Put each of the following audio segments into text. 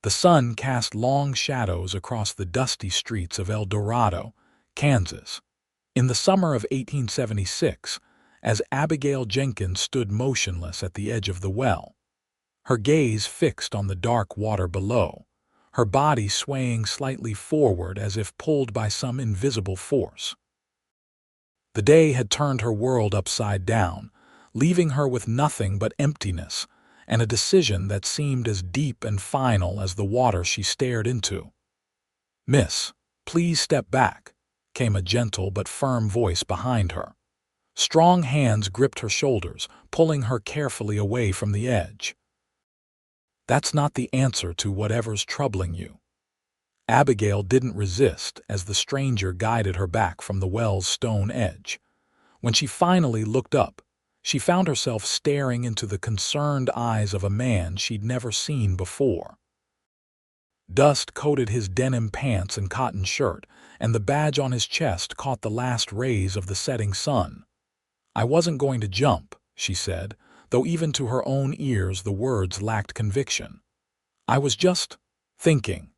The sun cast long shadows across the dusty streets of El Dorado, Kansas. In the summer of 1876, as Abigail Jenkins stood motionless at the edge of the well, her gaze fixed on the dark water below, her body swaying slightly forward as if pulled by some invisible force. The day had turned her world upside down, leaving her with nothing but emptiness and a decision that seemed as deep and final as the water she stared into. "Miss, please step back," came a gentle but firm voice behind her. Strong hands gripped her shoulders, pulling her carefully away from the edge. "That's not the answer to whatever's troubling you." Abigail didn't resist as the stranger guided her back from the well's stone edge. When she finally looked up, she found herself staring into the concerned eyes of a man she'd never seen before. Dust coated his denim pants and cotton shirt, and the badge on his chest caught the last rays of the setting sun. "I wasn't going to jump," she said, though even to her own ears the words lacked conviction. "I was just thinking."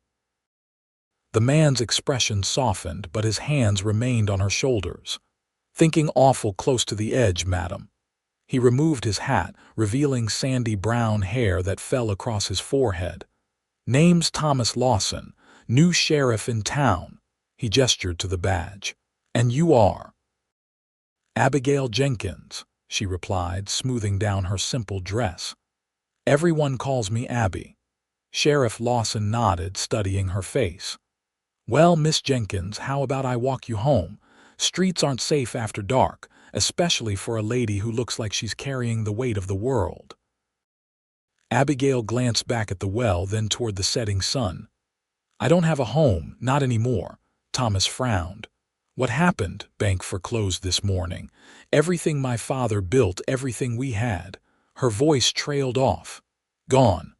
The man's expression softened, but his hands remained on her shoulders. "Thinking awful close to the edge, madam." He removed his hat, revealing sandy brown hair that fell across his forehead. "Name's Thomas Lawson, new sheriff in town." He gestured to the badge. "And you are?" "Abigail Jenkins," she replied, smoothing down her simple dress. "Everyone calls me Abby." Sheriff Lawson nodded, studying her face. "Well, Miss Jenkins, how about I walk you home? Streets aren't safe after dark, especially for a lady who looks like she's carrying the weight of the world." Abigail glanced back at the well, then toward the setting sun. "I don't have a home, not anymore." Thomas frowned. "What happened? Bank foreclosed this morning. Everything my father built, everything we had." Her voice trailed off. "Gone."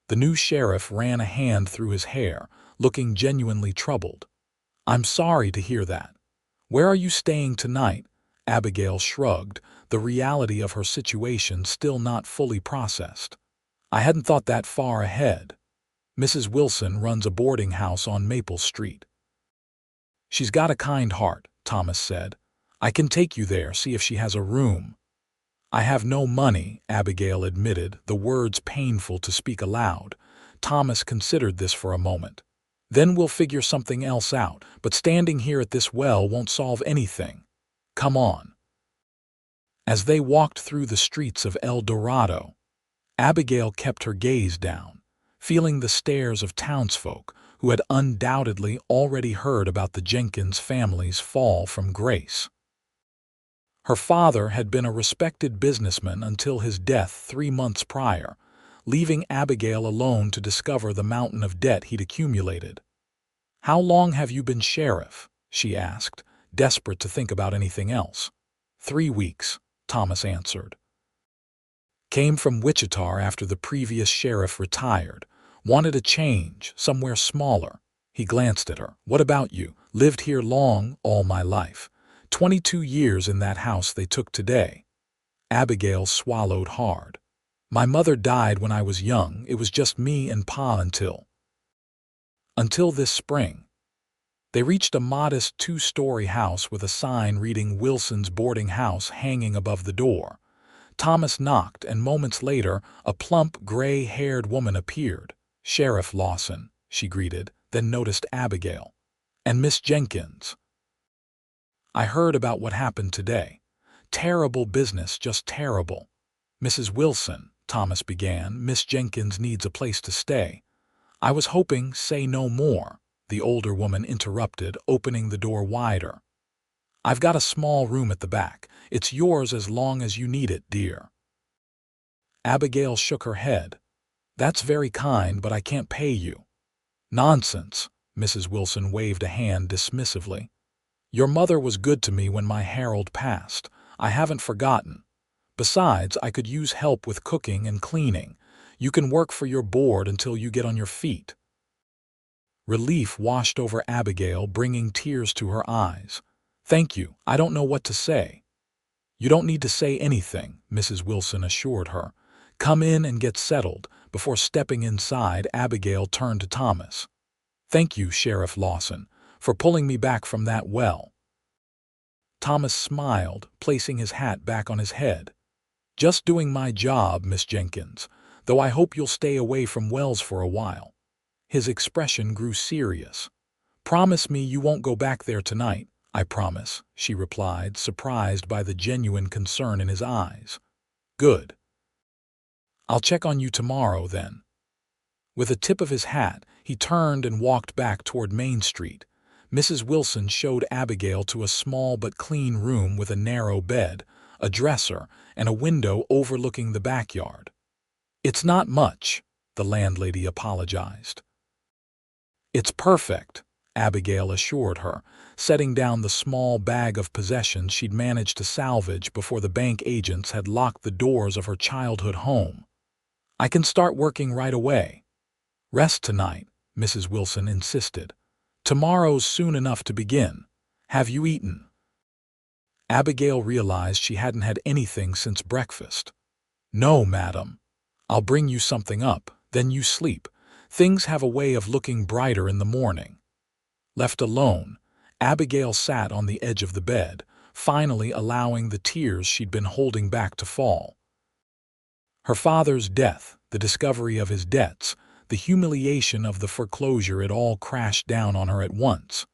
The new sheriff ran a hand through his hair, looking genuinely troubled. "I'm sorry to hear that. Where are you staying tonight?" Abigail shrugged, the reality of her situation still not fully processed. "I hadn't thought that far ahead. Mrs. Wilson runs a boarding house on Maple Street." "She's got a kind heart," Thomas said. "I can take you there, see if she has a room." "I have no money," Abigail admitted, the words painful to speak aloud. Thomas considered this for a moment. "Then we'll figure something else out, but standing here at this well won't solve anything. Come on." As they walked through the streets of El Dorado, Abigail kept her gaze down, feeling the stares of townsfolk who had undoubtedly already heard about the Jenkins family's fall from grace. Her father had been a respected businessman until his death 3 months prior, leaving Abigail alone to discover the mountain of debt he'd accumulated. "How long have you been sheriff?" she asked, desperate to think about anything else. 3 weeks, Thomas answered. "Came from Wichita after the previous sheriff retired. Wanted a change, somewhere smaller." He glanced at her. "What about you? Lived here long, all my life. 22 years in that house they took today." Abigail swallowed hard. "My mother died when I was young. It was just me and Pa until this spring." They reached a modest 2-story house with a sign reading Wilson's boarding house hanging above the door. Thomas knocked, and moments later, a plump, gray-haired woman appeared. "Sheriff Lawson," she greeted, then noticed Abigail. "And Miss Jenkins. I heard about what happened today. Terrible business, just terrible." "Mrs. Wilson," Thomas began, "Miss Jenkins needs a place to stay." "I was hoping, say no more," the older woman interrupted, opening the door wider. "I've got a small room at the back. It's yours as long as you need it, dear." Abigail shook her head. "That's very kind, but I can't pay you." "Nonsense," Mrs. Wilson waved a hand dismissively. "Your mother was good to me when my Harold passed. I haven't forgotten. Besides, I could use help with cooking and cleaning. You can work for your board until you get on your feet." Relief washed over Abigail, bringing tears to her eyes. "Thank you, I don't know what to say." "You don't need to say anything," Mrs. Wilson assured her. "Come in and get settled, Before stepping inside, Abigail turned to Thomas. "Thank you, Sheriff Lawson, for pulling me back from that well." Thomas smiled, placing his hat back on his head. "Just doing my job, Miss Jenkins, though I hope you'll stay away from wells for a while." His expression grew serious. "Promise me you won't go back there tonight." "I promise," she replied, surprised by the genuine concern in his eyes. "Good. I'll check on you tomorrow, then." With a tip of his hat, he turned and walked back toward Main Street. Mrs. Wilson showed Abigail to a small but clean room with a narrow bed, a dresser, and a window overlooking the backyard. "It's not much," the landlady apologized. "It's perfect," Abigail assured her, setting down the small bag of possessions she'd managed to salvage before the bank agents had locked the doors of her childhood home. "I can start working right away." "Rest tonight," Mrs. Wilson insisted. "Tomorrow's soon enough to begin. Have you eaten?" Abigail realized she hadn't had anything since breakfast. "No, madam. I'll bring you something up, then you sleep. Things have a way of looking brighter in the morning." Left alone, Abigail sat on the edge of the bed, finally allowing the tears she'd been holding back to fall. Her father's death, the discovery of his debts, the humiliation of the foreclosure, it all crashed down on her at once.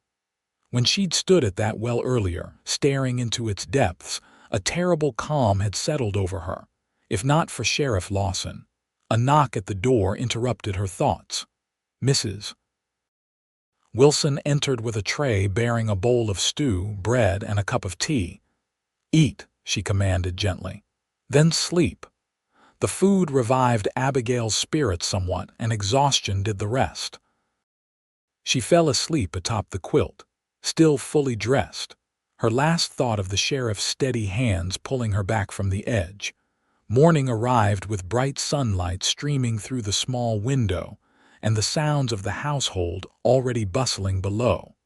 When she'd stood at that well earlier, staring into its depths, a terrible calm had settled over her. If not for Sheriff Lawson. A knock at the door interrupted her thoughts. Mrs. Wilson entered with a tray bearing a bowl of stew, bread, and a cup of tea. "Eat," she commanded gently. "Then sleep." The food revived Abigail's spirits somewhat, and exhaustion did the rest. She fell asleep atop the quilt, still fully dressed, her last thought of the sheriff's steady hands pulling her back from the edge. Morning arrived with bright sunlight streaming through the small window, and the sounds of the household already bustling below.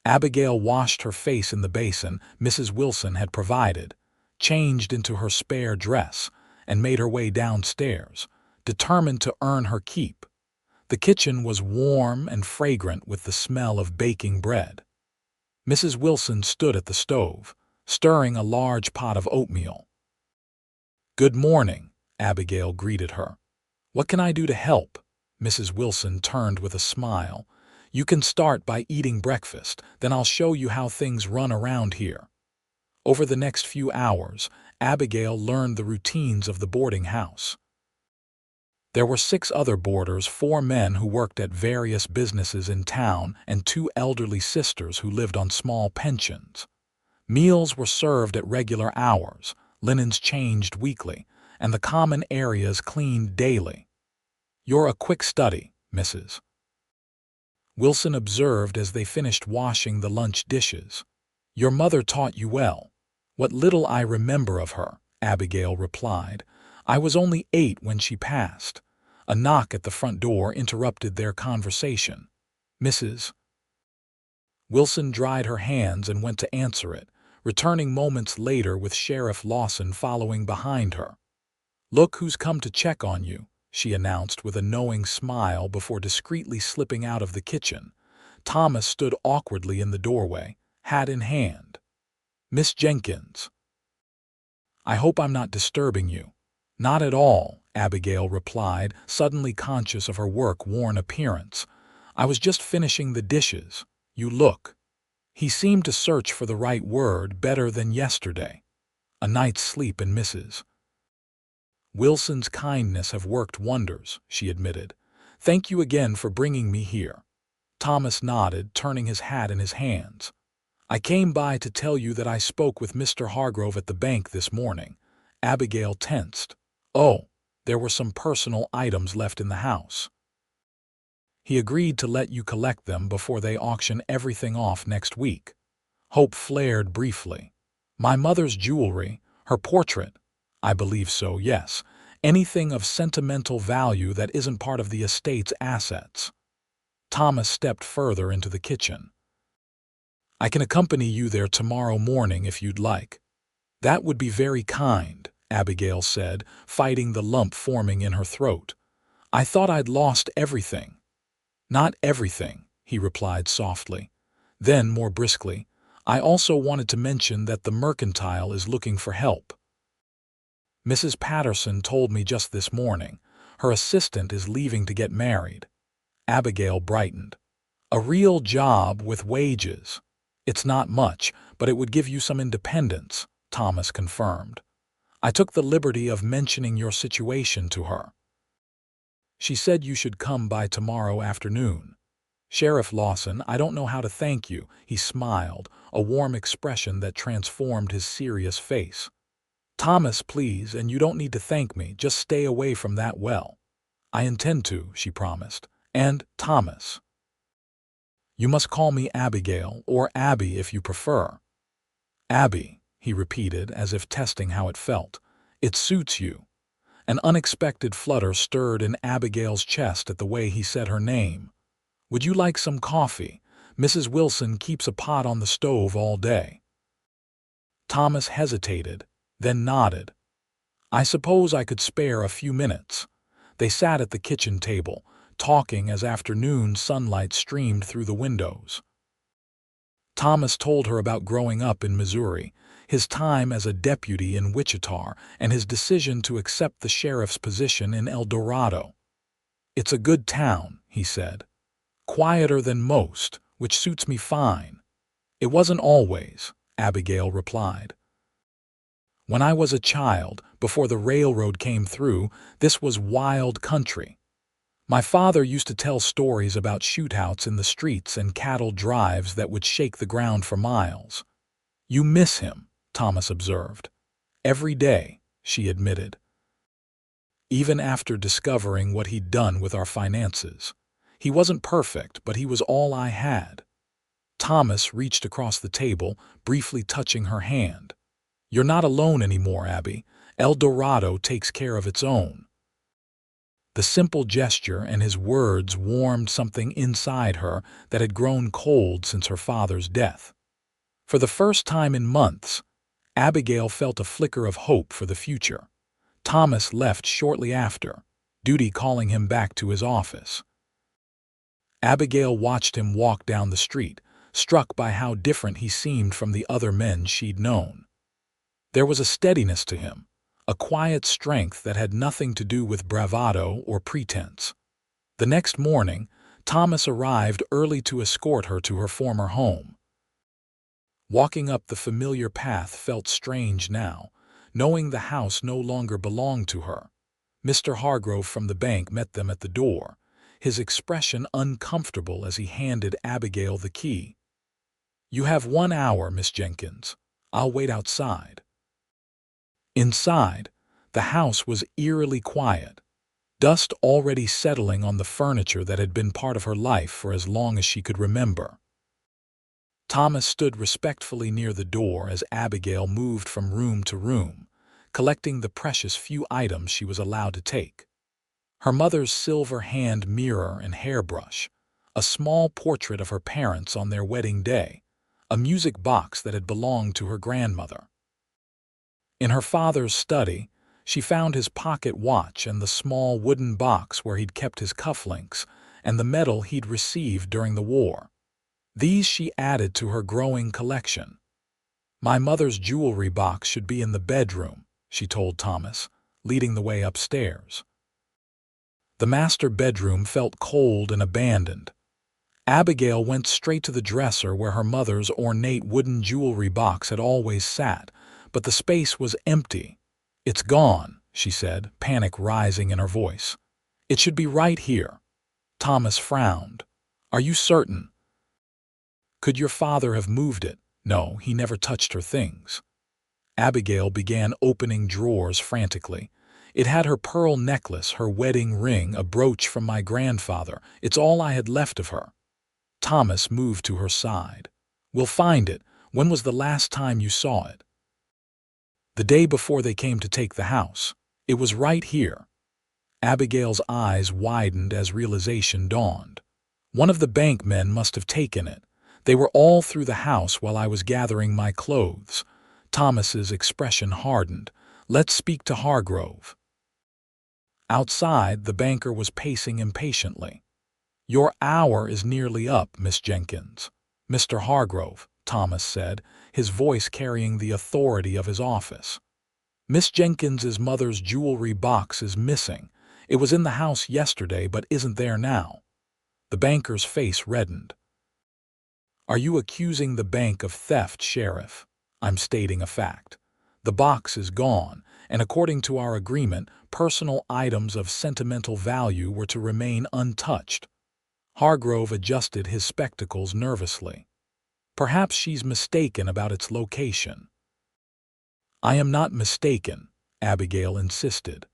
Abigail washed her face in the basin Mrs. Wilson had provided, changed into her spare dress, and made her way downstairs, determined to earn her keep. The kitchen was warm and fragrant with the smell of baking bread. Mrs. Wilson stood at the stove, stirring a large pot of oatmeal. "Good morning," Abigail greeted her. "What can I do to help?" Mrs. Wilson turned with a smile. "You can start by eating breakfast, then I'll show you how things run around here." Over the next few hours, Abigail learned the routines of the boarding house. There were 6 other boarders, 4 men who worked at various businesses in town, and 2 elderly sisters who lived on small pensions. Meals were served at regular hours, linens changed weekly, and the common areas cleaned daily. "You're a quick study, Mrs. Wilson observed as they finished washing the lunch dishes. "Your mother taught you well." "What little I remember of her," Abigail replied. "I was only 8 when she passed." A knock at the front door interrupted their conversation. Mrs. Wilson dried her hands and went to answer it, returning moments later with Sheriff Lawson following behind her. "Look who's come to check on you," she announced with a knowing smile before discreetly slipping out of the kitchen. Thomas stood awkwardly in the doorway, hat in hand. "Miss Jenkins." "I hope I'm not disturbing you." "Not at all," Abigail replied, suddenly conscious of her work-worn appearance. "I was just finishing the dishes. You look—" He seemed to search for the right word, "better than yesterday." "A night's sleep in Mrs. Wilson's kindness have worked wonders," she admitted. "Thank you again for bringing me here." Thomas nodded, turning his hat in his hands. "I came by to tell you that I spoke with Mr. Hargrove at the bank this morning." Abigail tensed. "Oh, there were some personal items left in the house. He agreed to let you collect them before they auction everything off next week." Hope flared briefly. "My mother's jewelry, her portrait." "I believe so, yes. Anything of sentimental value that isn't part of the estate's assets." Thomas stepped further into the kitchen. "I can accompany you there tomorrow morning if you'd like." "That would be very kind," Abigail said, fighting the lump forming in her throat. "I thought I'd lost everything." "Not everything," he replied softly. Then, more briskly, "I also wanted to mention that the mercantile is looking for help. Mrs. Patterson told me just this morning. Her assistant is leaving to get married." Abigail brightened. "A real job with wages." "It's not much, but it would give you some independence," Thomas confirmed. "I took the liberty of mentioning your situation to her. She said you should come by tomorrow afternoon." "Sheriff Lawson, I don't know how to thank you," he smiled, a warm expression that transformed his serious face. "Thomas, please, and you don't need to thank me, just stay away from that well." "I intend to," she promised. "And, Thomas, you must call me Abigail, or Abby if you prefer." "Abby," he repeated, as if testing how it felt. "It suits you." An unexpected flutter stirred in Abigail's chest at the way he said her name. "Would you like some coffee? Mrs. Wilson keeps a pot on the stove all day." Thomas hesitated, then nodded. "I suppose I could spare a few minutes." They sat at the kitchen table, talking as afternoon sunlight streamed through the windows. Thomas told her about growing up in Missouri, his time as a deputy in Wichita, and his decision to accept the sheriff's position in El Dorado. "It's a good town," he said. "Quieter than most, which suits me fine." "It wasn't always," Abigail replied. "When I was a child, before the railroad came through, this was wild country. My father used to tell stories about shootouts in the streets and cattle drives that would shake the ground for miles." "You miss him," Thomas observed. "Every day," she admitted. "Even after discovering what he'd done with our finances. He wasn't perfect, but he was all I had." Thomas reached across the table, briefly touching her hand. "You're not alone anymore, Abby. El Dorado takes care of its own." The simple gesture and his words warmed something inside her that had grown cold since her father's death. For the first time in months, Abigail felt a flicker of hope for the future. Thomas left shortly after, duty calling him back to his office. Abigail watched him walk down the street, struck by how different he seemed from the other men she'd known. There was a steadiness to him, a quiet strength that had nothing to do with bravado or pretense. The next morning, Thomas arrived early to escort her to her former home. Walking up the familiar path felt strange now, knowing the house no longer belonged to her. Mr. Hargrove from the bank met them at the door, his expression uncomfortable as he handed Abigail the key. "You have 1 hour, Miss Jenkins. I'll wait outside." Inside, the house was eerily quiet, dust already settling on the furniture that had been part of her life for as long as she could remember. Thomas stood respectfully near the door as Abigail moved from room to room, collecting the precious few items she was allowed to take. Her mother's silver hand mirror and hairbrush, a small portrait of her parents on their wedding day, a music box that had belonged to her grandmother. In her father's study, she found his pocket watch and the small wooden box where he'd kept his cufflinks and the medal he'd received during the war. These she added to her growing collection. "My mother's jewelry box should be in the bedroom," she told Thomas, leading the way upstairs. The master bedroom felt cold and abandoned. Abigail went straight to the dresser where her mother's ornate wooden jewelry box had always sat, but the space was empty. "It's gone," she said, panic rising in her voice. "It should be right here." Thomas frowned. "Are you certain?" "Could your father have moved it?" "No, he never touched her things." Abigail began opening drawers frantically. "It had her pearl necklace, her wedding ring, a brooch from my grandfather. It's all I had left of her." Thomas moved to her side. "We'll find it. When was the last time you saw it?" "The day before they came to take the house. It was right here." Abigail's eyes widened as realization dawned. "One of the bank men must have taken it. They were all through the house while I was gathering my clothes." Thomas's expression hardened. Let's speak to Hargrove." Outside, the banker was pacing impatiently. "Your hour is nearly up, Miss Jenkins." "Mr. Hargrove," Thomas said, his voice carrying the authority of his office. "Miss Jenkins's mother's jewelry box is missing. It was in the house yesterday but isn't there now." The banker's face reddened. "Are you accusing the bank of theft, Sheriff?" "I'm stating a fact. The box is gone, and according to our agreement, personal items of sentimental value were to remain untouched." Hargrove adjusted his spectacles nervously. "Perhaps she's mistaken about its location." "I am not mistaken," Abigail insisted.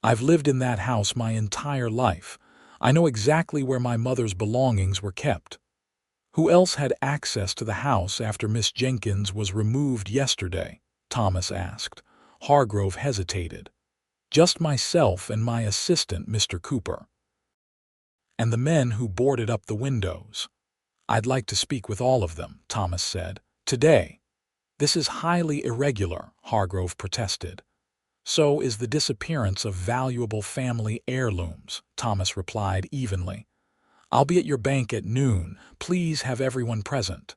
"I've lived in that house my entire life. I know exactly where my mother's belongings were kept." "Who else had access to the house after Miss Jenkins was removed yesterday?" Thomas asked. Hargrove hesitated. "Just myself and my assistant, Mr. Cooper." "And the men who boarded up the windows?" "I'd like to speak with all of them," Thomas said. "Today." "This is highly irregular," Hargrove protested. "So is the disappearance of valuable family heirlooms," Thomas replied evenly. "I'll be at your bank at noon. Please have everyone present."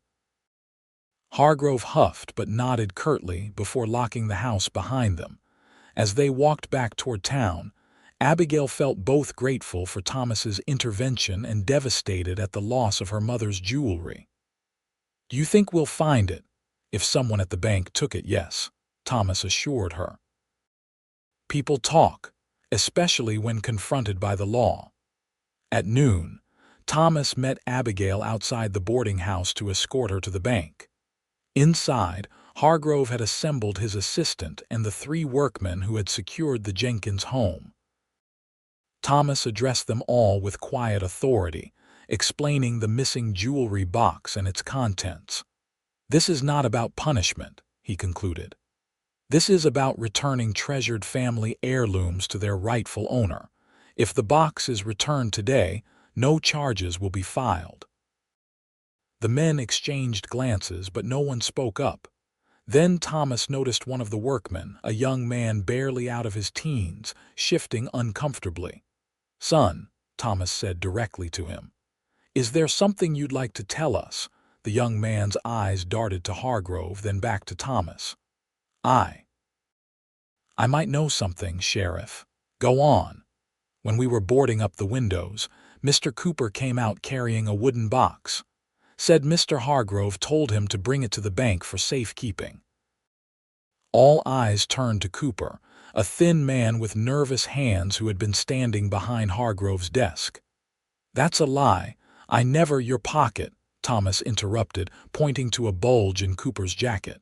Hargrove huffed but nodded curtly before locking the house behind them. As they walked back toward town, Abigail felt both grateful for Thomas's intervention and devastated at the loss of her mother's jewelry. "Do you think we'll find it?" "If someone at the bank took it, yes," Thomas assured her. "People talk, especially when confronted by the law." At noon, Thomas met Abigail outside the boarding house to escort her to the bank. Inside, Hargrove had assembled his assistant and the 3 workmen who had secured the Jenkins home. Thomas addressed them all with quiet authority, explaining the missing jewelry box and its contents. "This is not about punishment," he concluded. "This is about returning treasured family heirlooms to their rightful owner. If the box is returned today, no charges will be filed." The men exchanged glances, but no one spoke up. Then Thomas noticed one of the workmen, a young man barely out of his teens, shifting uncomfortably. "Son," Thomas said directly to him, "is there something you'd like to tell us?" The young man's eyes darted to Hargrove, then back to Thomas. I might know something, Sheriff." "Go on." "When we were boarding up the windows, Mr. Cooper came out carrying a wooden box. Said Mr. Hargrove told him to bring it to the bank for safekeeping." All eyes turned to Cooper, a thin man with nervous hands who had been standing behind Hargrove's desk. "That's a lie. I never—" "Your pocket," Thomas interrupted, pointing to a bulge in Cooper's jacket.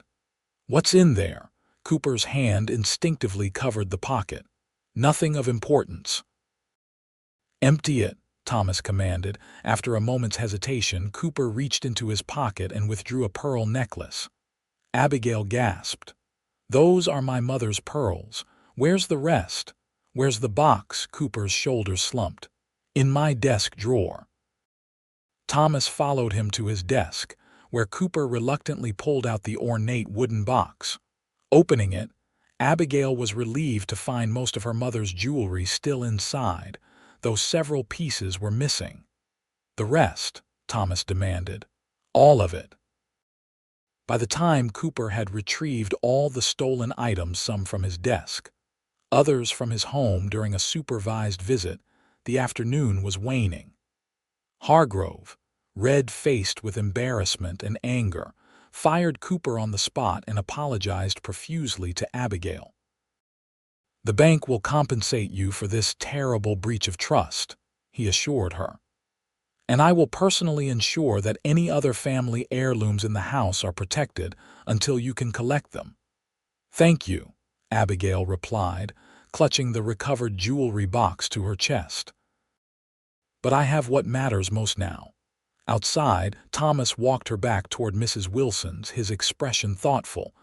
"What's in there?" Cooper's hand instinctively covered the pocket. "Nothing of importance." "Empty it," Thomas commanded. After a moment's hesitation, Cooper reached into his pocket and withdrew a pearl necklace. Abigail gasped. "Those are my mother's pearls. Where's the rest?" "Where's the box?" Cooper's shoulders slumped. "In my desk drawer." Thomas followed him to his desk, where Cooper reluctantly pulled out the ornate wooden box. Opening it, Abigail was relieved to find most of her mother's jewelry still inside, though several pieces were missing. "The rest?" Thomas demanded. "All of it." By the time Cooper had retrieved all the stolen items, some from his desk, others from his home during a supervised visit, the afternoon was waning. Hargrove, red-faced with embarrassment and anger, fired Cooper on the spot and apologized profusely to Abigail. "The bank will compensate you for this terrible breach of trust," he assured her. "And I will personally ensure that any other family heirlooms in the house are protected until you can collect them." "Thank you," Abigail replied, clutching the recovered jewelry box to her chest. "But I have what matters most now." Outside, Thomas walked her back toward Mrs. Wilson's, his expression thoughtful.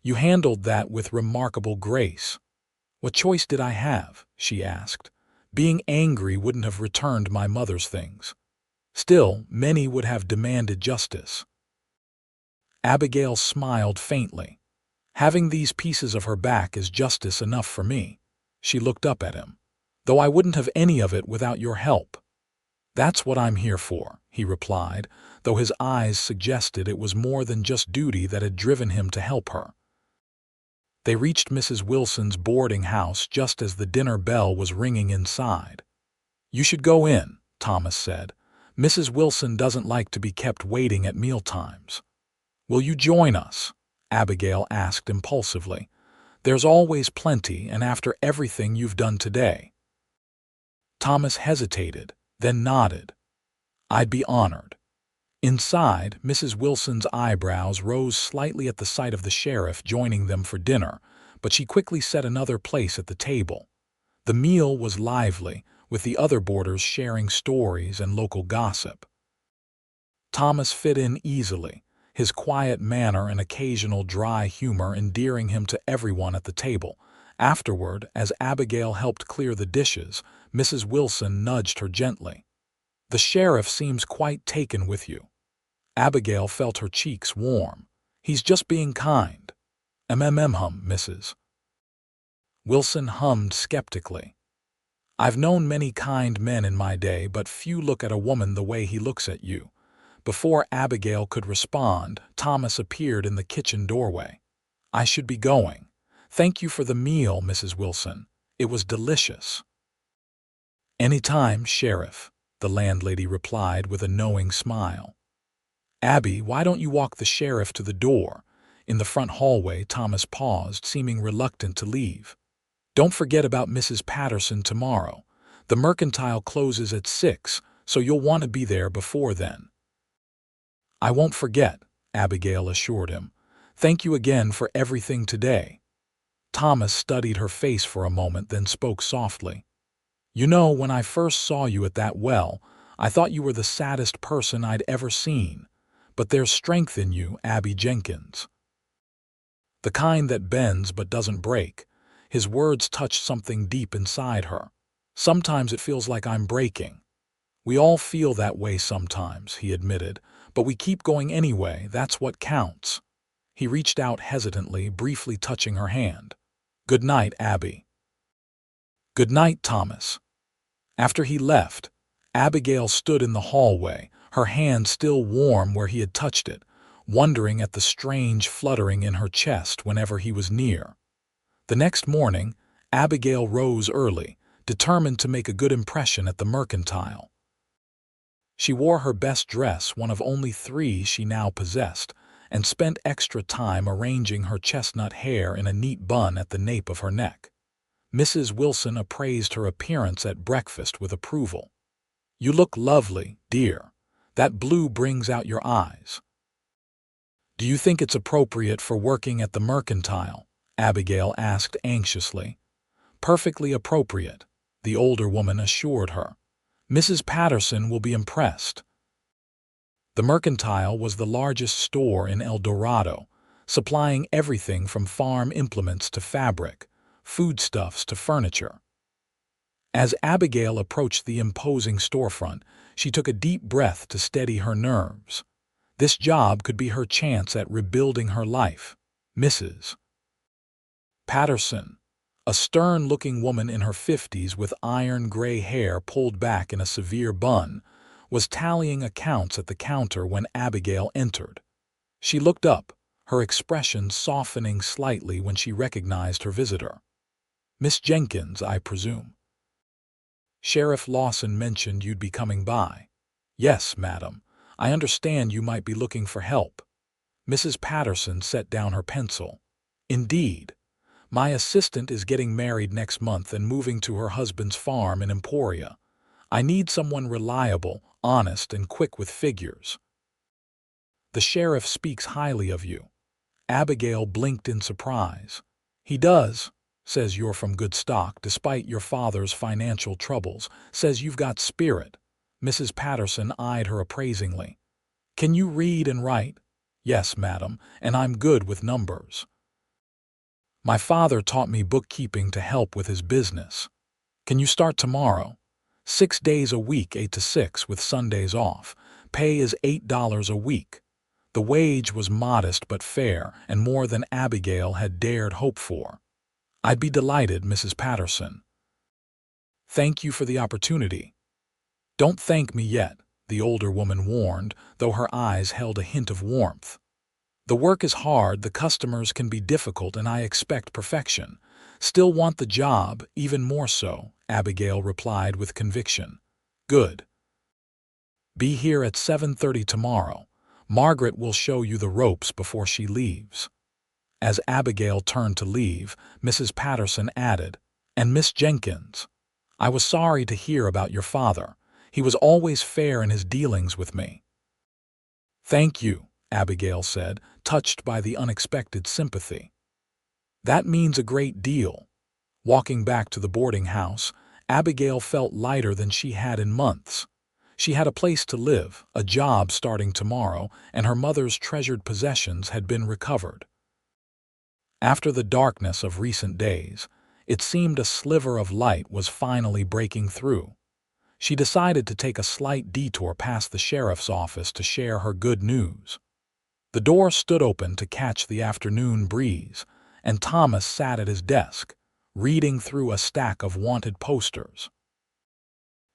"You handled that with remarkable grace." "What choice did I have?" she asked. "Being angry wouldn't have returned my mother's things. Still, many would have demanded justice." Abigail smiled faintly. Having these pieces of her back is justice enough for me." She looked up at him. "Though I wouldn't have any of it without your help." "That's what I'm here for," he replied, though his eyes suggested it was more than just duty that had driven him to help her. They reached Mrs. Wilson's boarding house just as the dinner bell was ringing inside. "You should go in," Thomas said. "Mrs. Wilson doesn't like to be kept waiting at mealtimes." "Will you join us?" Abigail asked impulsively. "There's always plenty, and after everything you've done today." Thomas hesitated, then nodded. "I'd be honored." Inside, Mrs. Wilson's eyebrows rose slightly at the sight of the sheriff joining them for dinner, but she quickly set another place at the table. The meal was lively, with the other boarders sharing stories and local gossip. Thomas fit in easily, his quiet manner and occasional dry humor endearing him to everyone at the table. Afterward, as Abigail helped clear the dishes, Mrs. Wilson nudged her gently. "The sheriff seems quite taken with you." Abigail felt her cheeks warm. "He's just being kind." Mrs. Wilson hummed skeptically. "I've known many kind men in my day, but few look at a woman the way he looks at you." Before Abigail could respond, Thomas appeared in the kitchen doorway. "I should be going. Thank you for the meal, Mrs. Wilson. It was delicious." "Anytime, Sheriff," the landlady replied with a knowing smile. "Abby, why don't you walk the sheriff to the door?" In the front hallway, Thomas paused, seeming reluctant to leave. "Don't forget about Mrs. Patterson tomorrow. The mercantile closes at 6, so you'll want to be there before then." "I won't forget," Abigail assured him. "Thank you again for everything today." Thomas studied her face for a moment, then spoke softly. "You know, when I first saw you at that well, I thought you were the saddest person I'd ever seen. But there's strength in you, Abby Jenkins. The kind that bends but doesn't break." His words touched something deep inside her. "Sometimes it feels like I'm breaking." "We all feel that way sometimes," he admitted, "but we keep going anyway. That's what counts." He reached out hesitantly, briefly touching her hand. "Good night, Abby." "Good night, Thomas." After he left, Abigail stood in the hallway, her hand still warm where he had touched it, wondering at the strange fluttering in her chest whenever he was near. The next morning, Abigail rose early, determined to make a good impression at the mercantile. She wore her best dress, one of only 3 she now possessed, and spent extra time arranging her chestnut hair in a neat bun at the nape of her neck. Mrs. Wilson appraised her appearance at breakfast with approval. "You look lovely, dear. That blue brings out your eyes." "Do you think it's appropriate for working at the mercantile?" Abigail asked anxiously. "Perfectly appropriate," the older woman assured her. "Mrs. Patterson will be impressed." The mercantile was the largest store in El Dorado, supplying everything from farm implements to fabric, foodstuffs to furniture. As Abigail approached the imposing storefront, she took a deep breath to steady her nerves. This job could be her chance at rebuilding her life. Mrs. Patterson, a stern-looking woman in her 50s with iron-gray hair pulled back in a severe bun, was tallying accounts at the counter when Abigail entered. She looked up, her expression softening slightly when she recognized her visitor. "Miss Jenkins, I presume?" "Sheriff Lawson mentioned you'd be coming by." "Yes, madam. I understand you might be looking for help." Mrs. Patterson set down her pencil. "Indeed. My assistant is getting married next month and moving to her husband's farm in Emporia. I need someone reliable, honest, and quick with figures." "The sheriff speaks highly of you." Abigail blinked in surprise. "He does. Says you're from good stock despite your father's financial troubles. Says you've got spirit." Mrs. Patterson eyed her appraisingly. "Can you read and write?" "Yes, madam, and I'm good with numbers. My father taught me bookkeeping to help with his business." "Can you start tomorrow?" 6 days a week, 8 to 6, with Sundays off. Pay is $8 a week." The wage was modest but fair, and more than Abigail had dared hope for. "I'd be delighted, Mrs. Patterson." "Thank you for the opportunity." "Don't thank me yet," the older woman warned, though her eyes held a hint of warmth. "The work is hard, the customers can be difficult, and I expect perfection. Still want the job, even more so," Abigail replied with conviction. "Good. Be here at 7:30 tomorrow. Margaret will show you the ropes before she leaves." As Abigail turned to leave, Mrs. Patterson added, "And Miss Jenkins, I was sorry to hear about your father. He was always fair in his dealings with me." "Thank you," Abigail said, touched by the unexpected sympathy. "That means a great deal." Walking back to the boarding house, Abigail felt lighter than she had in months. She had a place to live, a job starting tomorrow, and her mother's treasured possessions had been recovered. After the darkness of recent days, it seemed a sliver of light was finally breaking through. She decided to take a slight detour past the sheriff's office to share her good news. The door stood open to catch the afternoon breeze, and Thomas sat at his desk, reading through a stack of wanted posters.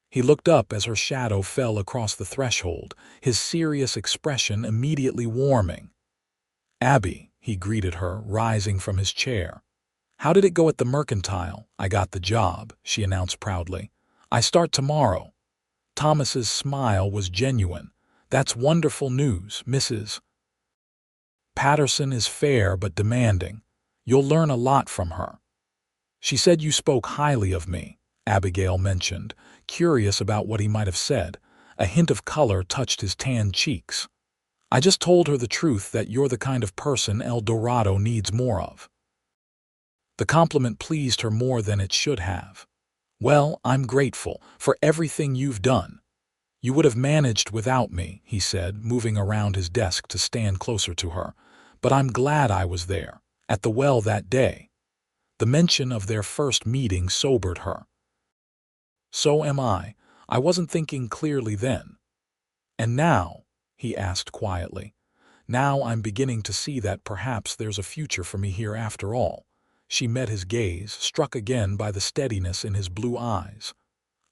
He looked up as her shadow fell across the threshold, his serious expression immediately warming. "Abby," he greeted her, rising from his chair. "How did it go at the Mercantile?" "I got the job," she announced proudly. "I start tomorrow." Thomas's smile was genuine. "That's wonderful news, Mrs. Patterson is fair but demanding. You'll learn a lot from her." "She said you spoke highly of me," Abigail mentioned, curious about what he might have said. A hint of color touched his tanned cheeks. "I just told her the truth, that you're the kind of person El Dorado needs more of." The compliment pleased her more than it should have. "Well, I'm grateful for everything you've done. You would have managed without me," he said, moving around his desk to stand closer to her. "But I'm glad I was there, at the well that day." The mention of their first meeting sobered her. "So am I. I wasn't thinking clearly then." "And now?" he asked quietly. "Now I'm beginning to see that perhaps there's a future for me here after all." She met his gaze, struck again by the steadiness in his blue eyes.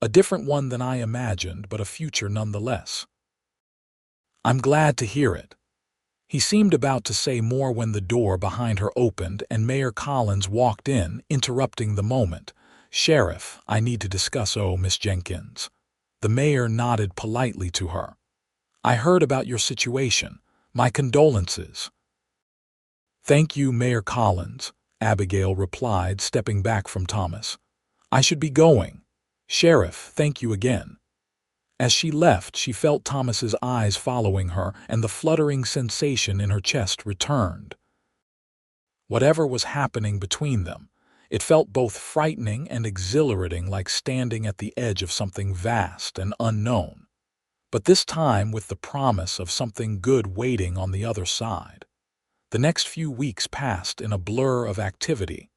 "A different one than I imagined, but a future nonetheless." "I'm glad to hear it." He seemed about to say more when the door behind her opened and Mayor Collins walked in, interrupting the moment. "Sheriff, I need to discuss Miss Jenkins." The mayor nodded politely to her. "I heard about your situation. My condolences." "Thank you, Mayor Collins," Abigail replied, stepping back from Thomas. "I should be going. Sheriff, thank you again." As she left, she felt Thomas's eyes following her, and the fluttering sensation in her chest returned. Whatever was happening between them, it felt both frightening and exhilarating, like standing at the edge of something vast and unknown. But this time with the promise of something good waiting on the other side. The next few weeks passed in a blur of activity,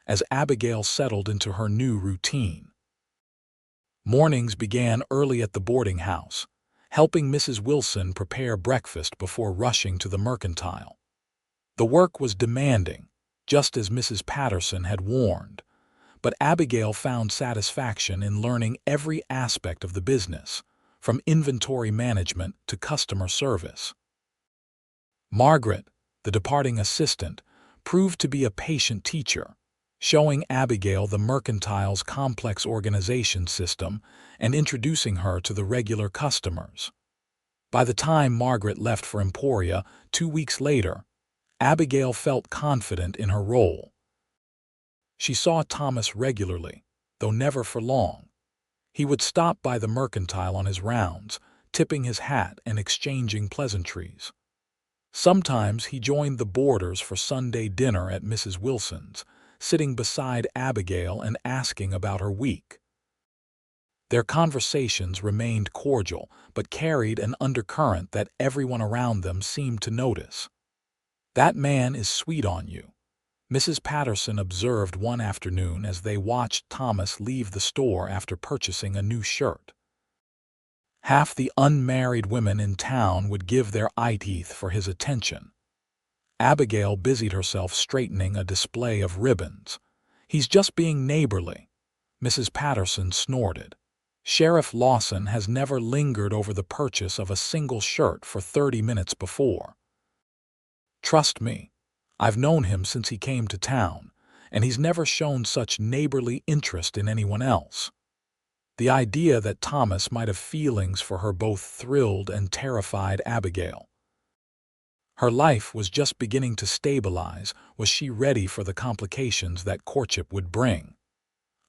as Abigail settled into her new routine. Mornings began early at the boarding house, helping Mrs. Wilson prepare breakfast before rushing to the Mercantile. The work was demanding, just as Mrs. Patterson had warned, but Abigail found satisfaction in learning every aspect of the business, from inventory management to customer service. Margaret, the departing assistant, proved to be a patient teacher, showing Abigail the Mercantile's complex organization system and introducing her to the regular customers. By the time Margaret left for Emporia 2 weeks later, Abigail felt confident in her role. She saw Thomas regularly, though never for long. He would stop by the Mercantile on his rounds, tipping his hat and exchanging pleasantries. Sometimes he joined the boarders for Sunday dinner at Mrs. Wilson's, sitting beside Abigail and asking about her week. Their conversations remained cordial, but carried an undercurrent that everyone around them seemed to notice. "That man is sweet on you," Mrs. Patterson observed one afternoon as they watched Thomas leave the store after purchasing a new shirt. Half the unmarried women in town would give their eyeteeth for his attention. Abigail busied herself straightening a display of ribbons. "He's just being neighborly," Mrs. Patterson snorted. "Sheriff Lawson has never lingered over the purchase of a single shirt for 30 minutes before. Trust me, I've known him since he came to town, and he's never shown such neighborly interest in anyone else." The idea that Thomas might have feelings for her both thrilled and terrified Abigail. Her life was just beginning to stabilize. Was she ready for the complications that courtship would bring?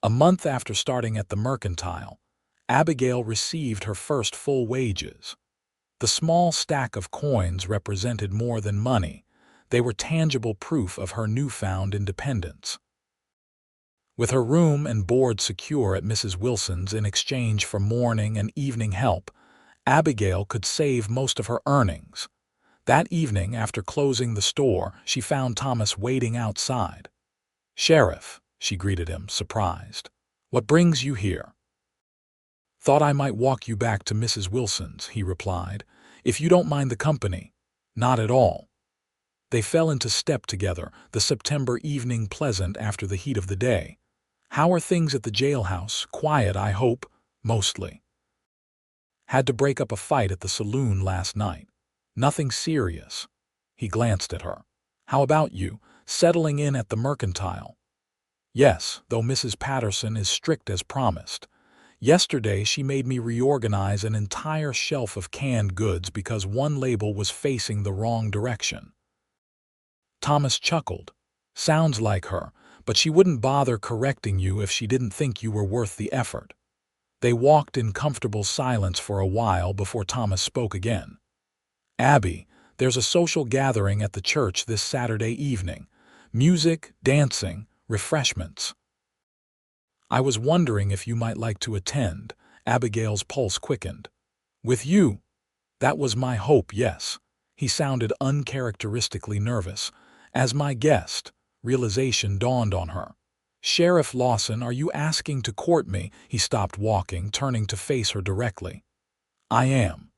A month after starting at the mercantile, Abigail received her first full wages. The small stack of coins represented more than money. They were tangible proof of her newfound independence. With her room and board secure at Mrs. Wilson's in exchange for morning and evening help, Abigail could save most of her earnings. That evening, after closing the store, she found Thomas waiting outside. "Sheriff," she greeted him, surprised. "What brings you here?" "Thought I might walk you back to Mrs. Wilson's," he replied. "If you don't mind the company." "Not at all." They fell into step together, the September evening pleasant after the heat of the day. "How are things at the jailhouse? Quiet, I hope." "Mostly. Had to break up a fight at the saloon last night. Nothing serious." He glanced at her. "How about you? Settling in at the mercantile?" "Yes, though Mrs. Patterson is strict as promised. Yesterday she made me reorganize an entire shelf of canned goods because one label was facing the wrong direction." Thomas chuckled. "Sounds like her, but she wouldn't bother correcting you if she didn't think you were worth the effort." They walked in comfortable silence for a while before Thomas spoke again. "Abby, there's a social gathering at the church this Saturday evening. Music, dancing, refreshments. I was wondering if you might like to attend." Abigail's pulse quickened. "With you?" "That was my hope, yes." He sounded uncharacteristically nervous. "As my guest." Realization dawned on her. "Sheriff Lawson, are you asking to court me?" He stopped walking, turning to face her directly. "I am.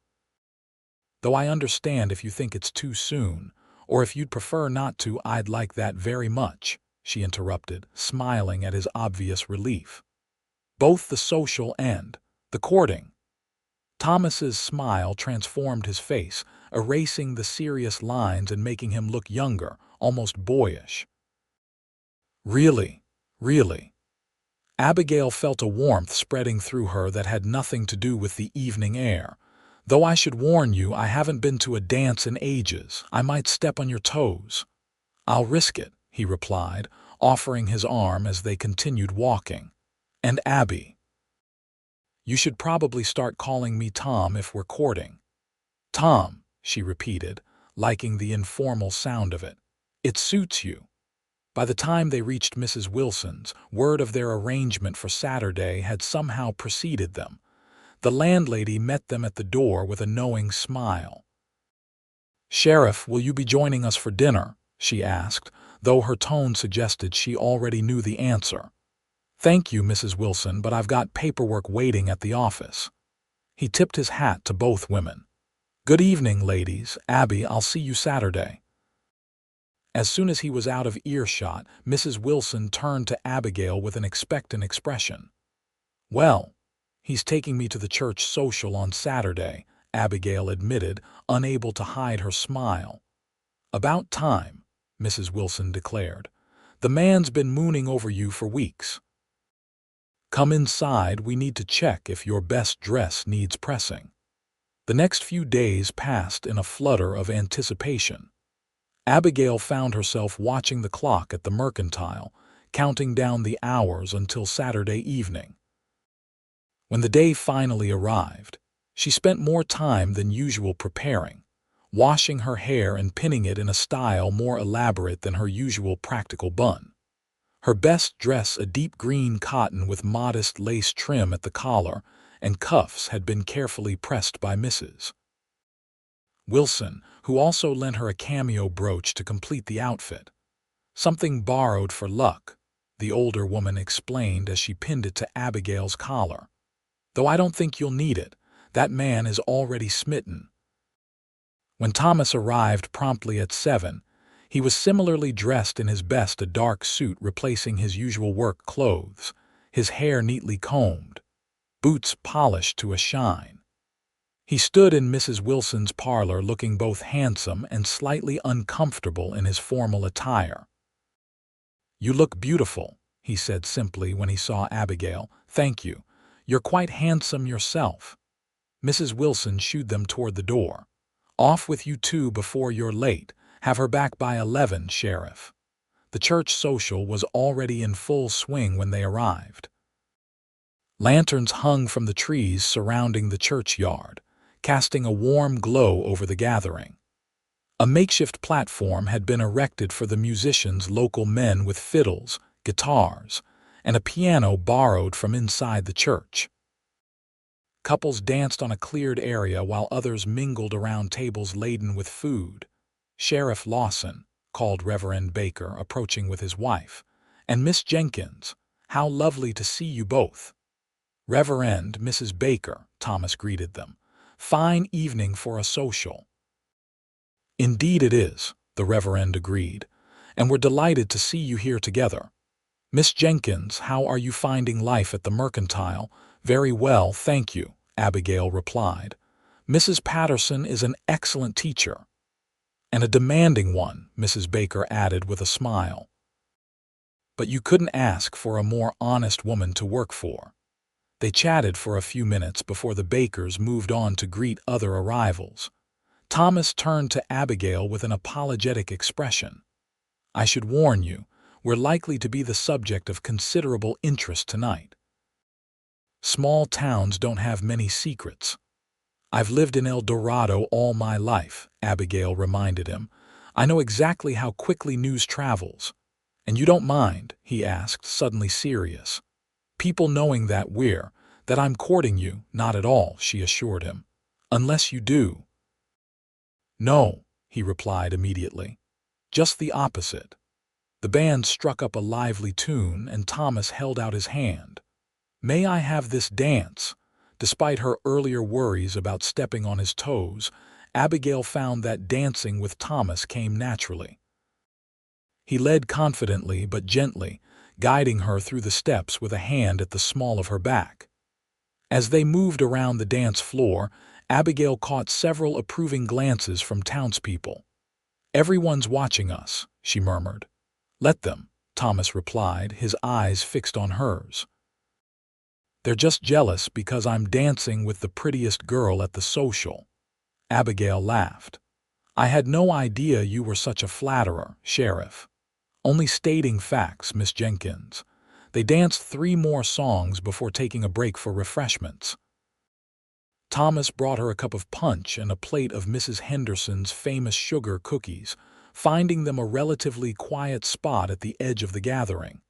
Though I understand if you think it's too soon, or if you'd prefer not to." "I'd like that very much," she interrupted, smiling at his obvious relief. "Both the social and the courting." Thomas's smile transformed his face, erasing the serious lines and making him look younger, almost boyish. "Really, really." Abigail felt a warmth spreading through her that had nothing to do with the evening air. "Though I should warn you, I haven't been to a dance in ages. I might step on your toes." "I'll risk it," he replied, offering his arm as they continued walking. "And Abby, you should probably start calling me Tom if we're courting." "Tom," she repeated, liking the informal sound of it. "It suits you." By the time they reached Mrs. Wilson's, word of their arrangement for Saturday had somehow preceded them. The landlady met them at the door with a knowing smile. "Sheriff, will you be joining us for dinner?" she asked, though her tone suggested she already knew the answer. "Thank you, Mrs. Wilson, but I've got paperwork waiting at the office." He tipped his hat to both women. "Good evening, ladies. Abby, I'll see you Saturday." As soon as he was out of earshot, Mrs. Wilson turned to Abigail with an expectant expression. "Well, he's taking me to the church social on Saturday," Abigail admitted, unable to hide her smile. "About time," Mrs. Wilson declared. "The man's been mooning over you for weeks. Come inside, we need to check if your best dress needs pressing." The next few days passed in a flutter of anticipation. Abigail found herself watching the clock at the mercantile, counting down the hours until Saturday evening. When the day finally arrived, she spent more time than usual preparing, washing her hair and pinning it in a style more elaborate than her usual practical bun. Her best dress, a deep green cotton with modest lace trim at the collar and cuffs, had been carefully pressed by Mrs. Wilson, who also lent her a cameo brooch to complete the outfit. "Something borrowed for luck," the older woman explained as she pinned it to Abigail's collar. "Though I don't think you'll need it. That man is already smitten." When Thomas arrived promptly at 7, he was similarly dressed in his best, a dark suit replacing his usual work clothes, his hair neatly combed, boots polished to a shine. He stood in Mrs. Wilson's parlor looking both handsome and slightly uncomfortable in his formal attire. "You look beautiful," he said simply when he saw Abigail. "Thank you. You're quite handsome yourself." Mrs. Wilson shooed them toward the door. "Off with you two before you're late. Have her back by 11, Sheriff." The church social was already in full swing when they arrived. Lanterns hung from the trees surrounding the churchyard, casting a warm glow over the gathering. A makeshift platform had been erected for the musicians, local men with fiddles, guitars, and a piano borrowed from inside the church. Couples danced on a cleared area while others mingled around tables laden with food. "Sheriff Lawson," called Reverend Baker, approaching with his wife, "and Miss Jenkins, how lovely to see you both." "Reverend Mrs. Baker," Thomas greeted them. "Fine evening for a social." "Indeed it is," the Reverend agreed, "and we're delighted to see you here together. Miss Jenkins, how are you finding life at the Mercantile?" "Very well, thank you," Abigail replied. "Mrs. Patterson is an excellent teacher." "And a demanding one," Mrs. Baker added with a smile. "But you couldn't ask for a more honest woman to work for." They chatted for a few minutes before the Bakers moved on to greet other arrivals. Thomas turned to Abigail with an apologetic expression. "I should warn you, we're likely to be the subject of considerable interest tonight. Small towns don't have many secrets." "I've lived in El Dorado all my life," Abigail reminded him. "I know exactly how quickly news travels." "And you don't mind?" he asked, suddenly serious. "People knowing that I'm courting you?" "Not at all," she assured him. "Unless you do." "No," he replied immediately. "Just the opposite." The band struck up a lively tune, and Thomas held out his hand. "May I have this dance?" Despite her earlier worries about stepping on his toes, Abigail found that dancing with Thomas came naturally. He led confidently but gently, guiding her through the steps with a hand at the small of her back. As they moved around the dance floor, Abigail caught several approving glances from townspeople. "Everyone's watching us," she murmured. "Let them," Thomas replied, his eyes fixed on hers. "They're just jealous because I'm dancing with the prettiest girl at the social." Abigail laughed. "I had no idea you were such a flatterer, Sheriff." "Only stating facts, Miss Jenkins." They danced 3 more songs before taking a break for refreshments. Thomas brought her a cup of punch and a plate of Mrs. Henderson's famous sugar cookies, finding them a relatively quiet spot at the edge of the gathering.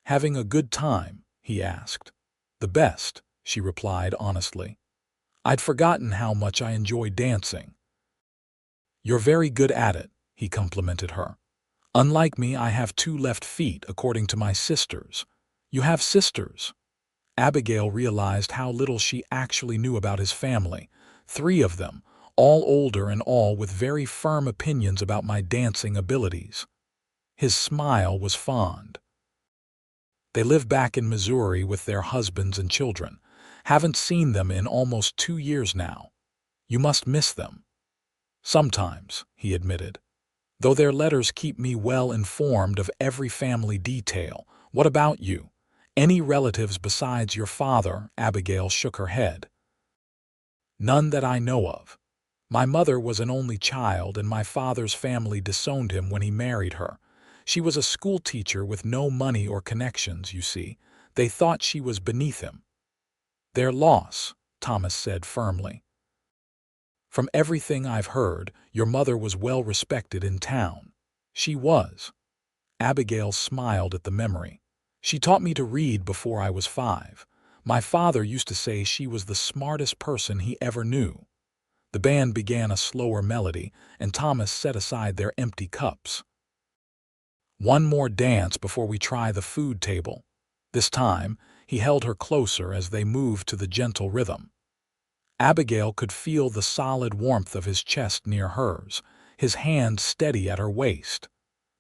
"Having a good time?" he asked. "The best," she replied honestly. "I'd forgotten how much I enjoy dancing." "You're very good at it," he complimented her. "Unlike me, I have 2 left feet, according to my sisters." "You have sisters?" Abigail realized how little she actually knew about his family. 3 of them, all older and all with very firm opinions about my dancing abilities. His smile was fond. "They live back in Missouri with their husbands and children. Haven't seen them in almost 2 years now. You must miss them." "Sometimes," he admitted, "though their letters keep me well informed of every family detail. What about you? Any relatives besides your father?" Abigail shook her head. "None that I know of. My mother was an only child, and my father's family disowned him when he married her. She was a school teacher with no money or connections, you see. They thought she was beneath him." "Their loss," Thomas said firmly. "From everything I've heard, your mother was well respected in town." "She was." Abigail smiled at the memory. "She taught me to read before I was 5. My father used to say she was the smartest person he ever knew." The band began a slower melody, and Thomas set aside their empty cups. "One more dance before we try the food table." This time, he held her closer as they moved to the gentle rhythm. Abigail could feel the solid warmth of his chest near hers, his hand steady at her waist.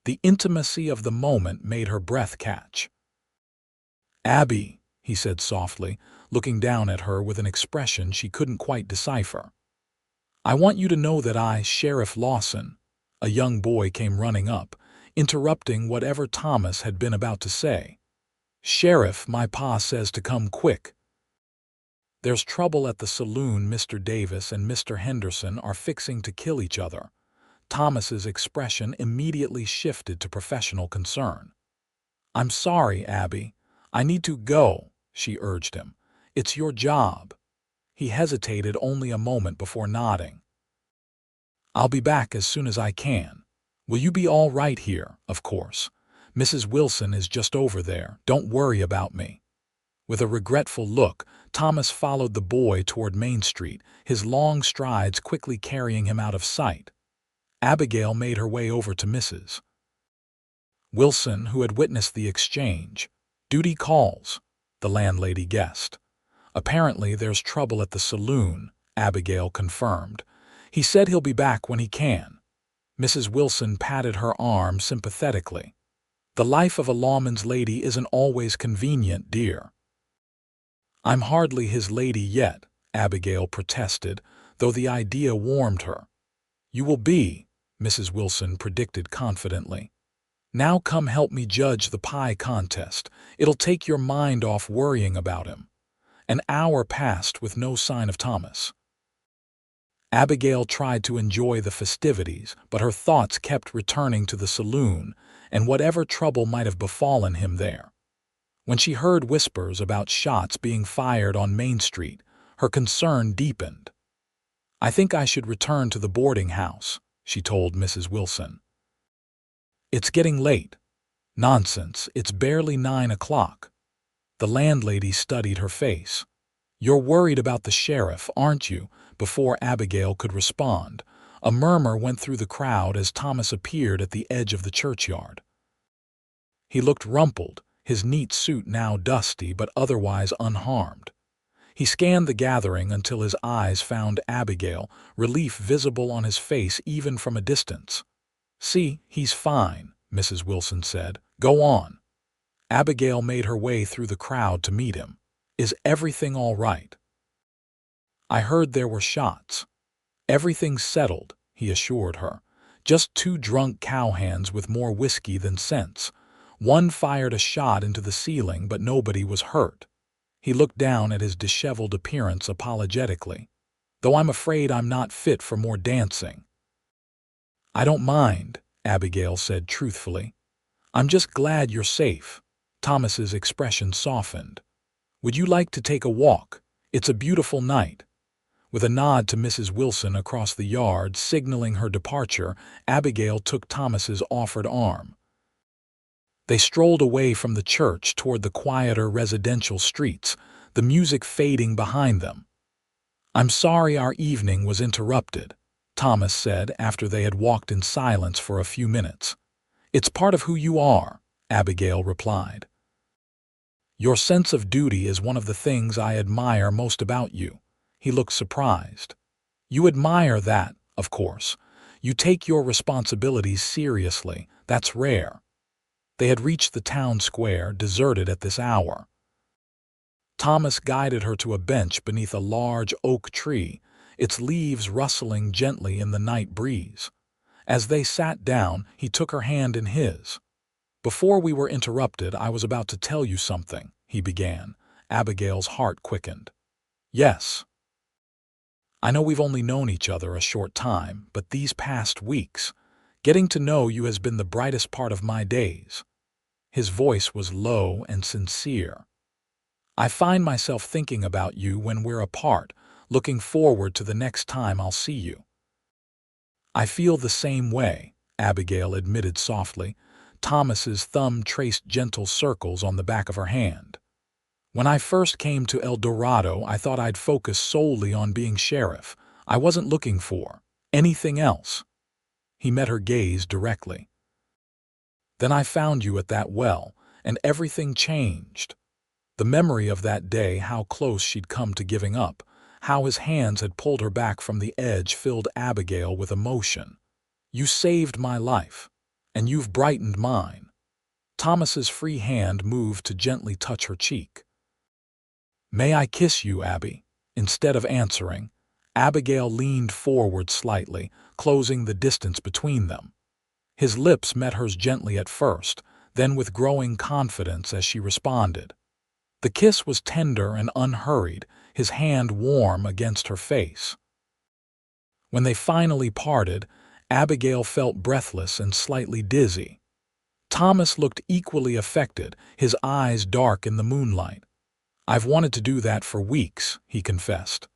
The intimacy of the moment made her breath catch. "Abby," he said softly, looking down at her with an expression she couldn't quite decipher. "I want you to know that Sheriff Lawson—" A young boy came running up, interrupting whatever Thomas had been about to say. "Sheriff, my pa says to come quick. There's trouble at the saloon. Mr. Davis and Mr. Henderson are fixing to kill each other." Thomas's expression immediately shifted to professional concern. "I'm sorry, Abby. I need to go," she urged him. "It's your job." He hesitated only a moment before nodding. "I'll be back as soon as I can. Will you be all right here, of course? Mrs. Wilson is just over there. Don't worry about me." With a regretful look, Thomas followed the boy toward Main Street, his long strides quickly carrying him out of sight. Abigail made her way over to Mrs. Wilson, who had witnessed the exchange. "Duty calls," the landlady guessed. "Apparently there's trouble at the saloon," Abigail confirmed. "He said he'll be back when he can." Mrs. Wilson patted her arm sympathetically. "The life of a lawman's lady isn't always convenient, dear." "I'm hardly his lady yet," Abigail protested, though the idea warmed her. "You will be," Mrs. Wilson predicted confidently. "Now come help me judge the pie contest. It'll take your mind off worrying about him." An hour passed with no sign of Thomas. Abigail tried to enjoy the festivities, but her thoughts kept returning to the saloon and whatever trouble might have befallen him there. When she heard whispers about shots being fired on Main Street, her concern deepened. "I think I should return to the boarding house," she told Mrs. Wilson. "It's getting late." "Nonsense, it's barely 9 o'clock. The landlady studied her face. "You're worried about the sheriff, aren't you?" Before Abigail could respond, a murmur went through the crowd as Thomas appeared at the edge of the churchyard. He looked rumpled, his neat suit now dusty but otherwise unharmed. He scanned the gathering until his eyes found Abigail, relief visible on his face even from a distance. "See, he's fine," Mrs. Wilson said. "Go on." Abigail made her way through the crowd to meet him. "Is everything all right?" "I heard there were shots." "Everything's settled," he assured her. "Just 2 drunk cowhands with more whiskey than sense. One fired a shot into the ceiling, but nobody was hurt." He looked down at his disheveled appearance apologetically. "Though I'm afraid I'm not fit for more dancing." "I don't mind," Abigail said truthfully. "I'm just glad you're safe." Thomas's expression softened. "Would you like to take a walk? It's a beautiful night." With a nod to Mrs. Wilson across the yard signaling her departure, Abigail took Thomas's offered arm. They strolled away from the church toward the quieter residential streets, the music fading behind them. "I'm sorry our evening was interrupted," Thomas said after they had walked in silence for a few minutes. "It's part of who you are," Abigail replied. "Your sense of duty is one of the things I admire most about you." He looked surprised. "You admire that, of course. You take your responsibilities seriously. That's rare." They had reached the town square, deserted at this hour. Thomas guided her to a bench beneath a large oak tree, its leaves rustling gently in the night breeze. As they sat down, he took her hand in his. "Before we were interrupted, I was about to tell you something," he began. Abigail's heart quickened. "Yes. I know we've only known each other a short time, but these past weeks, getting to know you has been the brightest part of my days." His voice was low and sincere. "I find myself thinking about you when we're apart, looking forward to the next time I'll see you." "I feel the same way," Abigail admitted softly. Thomas's thumb traced gentle circles on the back of her hand. "When I first came to El Dorado, I thought I'd focus solely on being sheriff. I wasn't looking for anything else." He met her gaze directly. "Then I found you at that well, and everything changed." The memory of that day, how close she'd come to giving up, How his hands had pulled her back from the edge filled Abigail with emotion. "You saved my life, and you've brightened mine." Thomas's free hand moved to gently touch her cheek. "May I kiss you, Abby?" Instead of answering, Abigail leaned forward slightly, closing the distance between them. His lips met hers gently at first, then with growing confidence as she responded. The kiss was tender and unhurried, his hand warm against her face. When they finally parted, Abigail felt breathless and slightly dizzy. Thomas looked equally affected, his eyes dark in the moonlight. "I've wanted to do that for weeks," he confessed.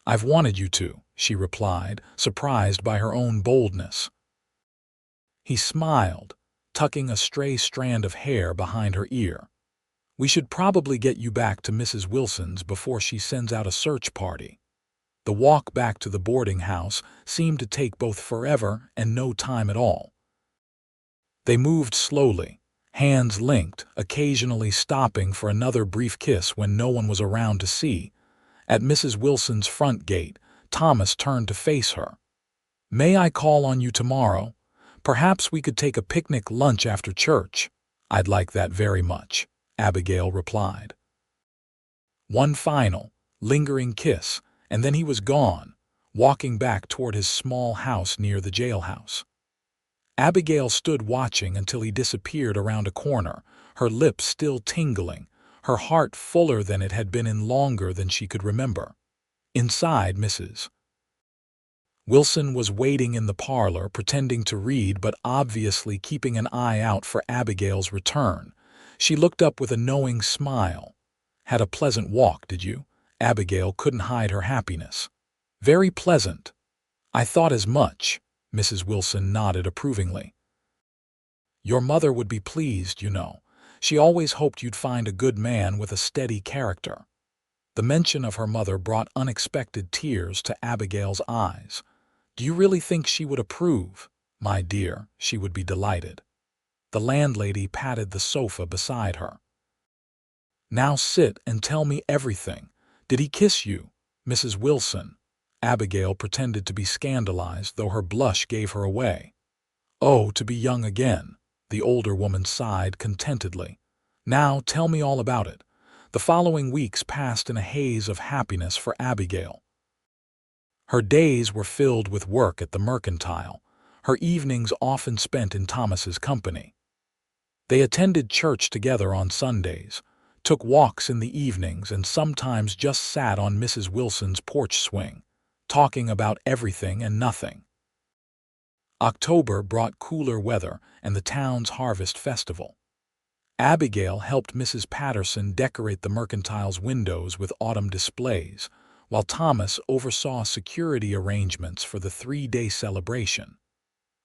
"I've wanted you to," she replied, surprised by her own boldness. He smiled, tucking a stray strand of hair behind her ear. "We should probably get you back to Mrs. Wilson's before she sends out a search party." The walk back to the boarding house seemed to take both forever and no time at all. They moved slowly, hands linked, occasionally stopping for another brief kiss when no one was around to see. At Mrs. Wilson's front gate, Thomas turned to face her. "May I call on you tomorrow? Perhaps we could take a picnic lunch after church." "I'd like that very much," Abigail replied. One final, lingering kiss, and then he was gone, walking back toward his small house near the jailhouse. Abigail stood watching until he disappeared around a corner, her lips still tingling, her heart fuller than it had been in longer than she could remember. Inside, Mrs. Wilson was waiting in the parlor, pretending to read but obviously keeping an eye out for Abigail's return. She looked up with a knowing smile. "Had a pleasant walk, did you?" Abigail couldn't hide her happiness. "Very pleasant. I thought as much," Mrs. Wilson nodded approvingly. "Your mother would be pleased, you know. She always hoped you'd find a good man with a steady character." The mention of her mother brought unexpected tears to Abigail's eyes. "Do you really think she would approve?" "My dear, she would be delighted." The landlady patted the sofa beside her. "Now sit and tell me everything. Did he kiss you, Mrs. Wilson?" Abigail pretended to be scandalized, though her blush gave her away. "Oh, to be young again," the older woman sighed contentedly. "Now tell me all about it." The following weeks passed in a haze of happiness for Abigail. Her days were filled with work at the mercantile, her evenings often spent in Thomas's company. They attended church together on Sundays, took walks in the evenings, and sometimes just sat on Mrs. Wilson's porch swing, talking about everything and nothing. October brought cooler weather and the town's harvest festival. Abigail helped Mrs. Patterson decorate the mercantile's windows with autumn displays, while Thomas oversaw security arrangements for the 3-day celebration.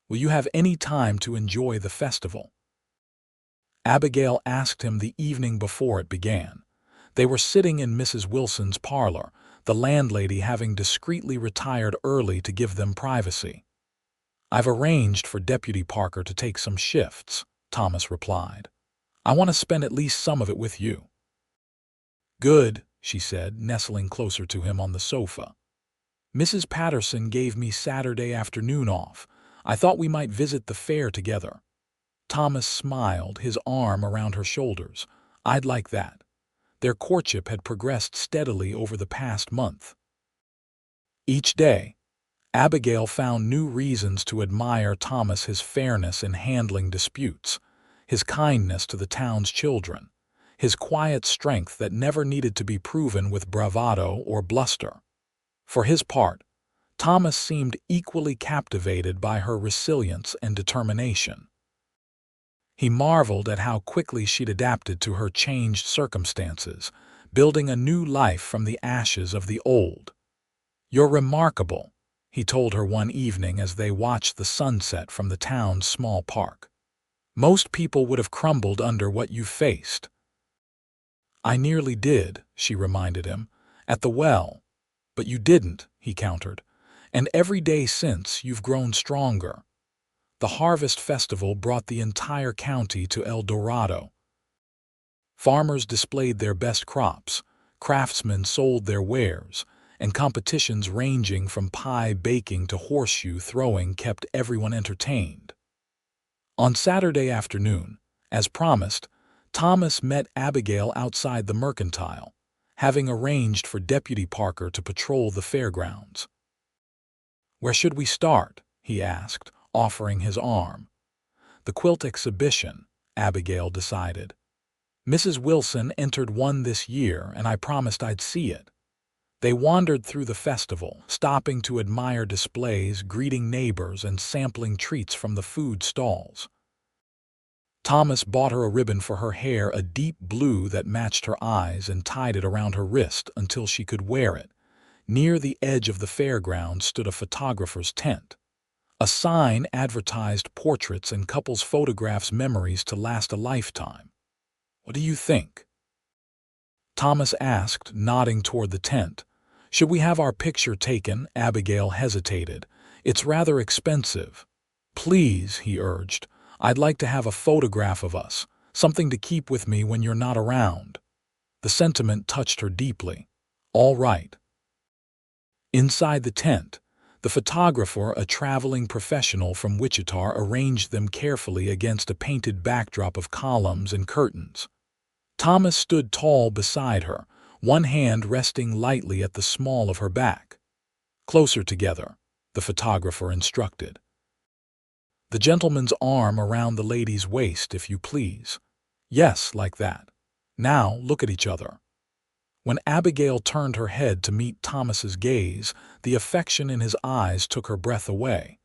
"Will you have any time to enjoy the festival?" Abigail asked him the evening before it began. They were sitting in Mrs. Wilson's parlor, the landlady having discreetly retired early to give them privacy. "I've arranged for Deputy Parker to take some shifts," Thomas replied. "I want to spend at least some of it with you." "Good," she said, nestling closer to him on the sofa. "Mrs. Patterson gave me Saturday afternoon off. I thought we might visit the fair together." Thomas smiled, his arm around her shoulders. "I'd like that." Their courtship had progressed steadily over the past month. Each day, Abigail found new reasons to admire Thomas, his fairness in handling disputes, his kindness to the town's children, his quiet strength that never needed to be proven with bravado or bluster. For his part, Thomas seemed equally captivated by her resilience and determination. He marveled at how quickly she'd adapted to her changed circumstances, building a new life from the ashes of the old. "You're remarkable," he told her one evening as they watched the sunset from the town's small park. "Most people would have crumbled under what you faced." "I nearly did," she reminded him, "at the well." "But you didn't," he countered. "And every day since, you've grown stronger." The harvest festival brought the entire county to El Dorado. Farmers displayed their best crops, craftsmen sold their wares, and competitions ranging from pie baking to horseshoe throwing kept everyone entertained. On Saturday afternoon, as promised, Thomas met Abigail outside the Mercantile, having arranged for Deputy Parker to patrol the fairgrounds. "Where should we start?" he asked, offering his arm. "The quilt exhibition," Abigail decided. "Mrs. Wilson entered one this year, and I promised I'd see it." They wandered through the festival, stopping to admire displays, greeting neighbors, and sampling treats from the food stalls. Thomas bought her a ribbon for her hair, a deep blue that matched her eyes, and tied it around her wrist until she could wear it. Near the edge of the fairground stood a photographer's tent. A sign advertised portraits and couples' photographs, memories to last a lifetime. "What do you think?" Thomas asked, nodding toward the tent. "Should we have our picture taken?" Abigail hesitated. "It's rather expensive." "Please," he urged. "I'd like to have a photograph of us, something to keep with me when you're not around." The sentiment touched her deeply. "All right." Inside the tent, the photographer, a traveling professional from Wichita, arranged them carefully against a painted backdrop of columns and curtains. Thomas stood tall beside her, one hand resting lightly at the small of her back. "Closer together," the photographer instructed. "The gentleman's arm around the lady's waist, if you please. Yes, like that. Now look at each other." When Abigail turned her head to meet Thomas's gaze, the affection in his eyes took her breath away.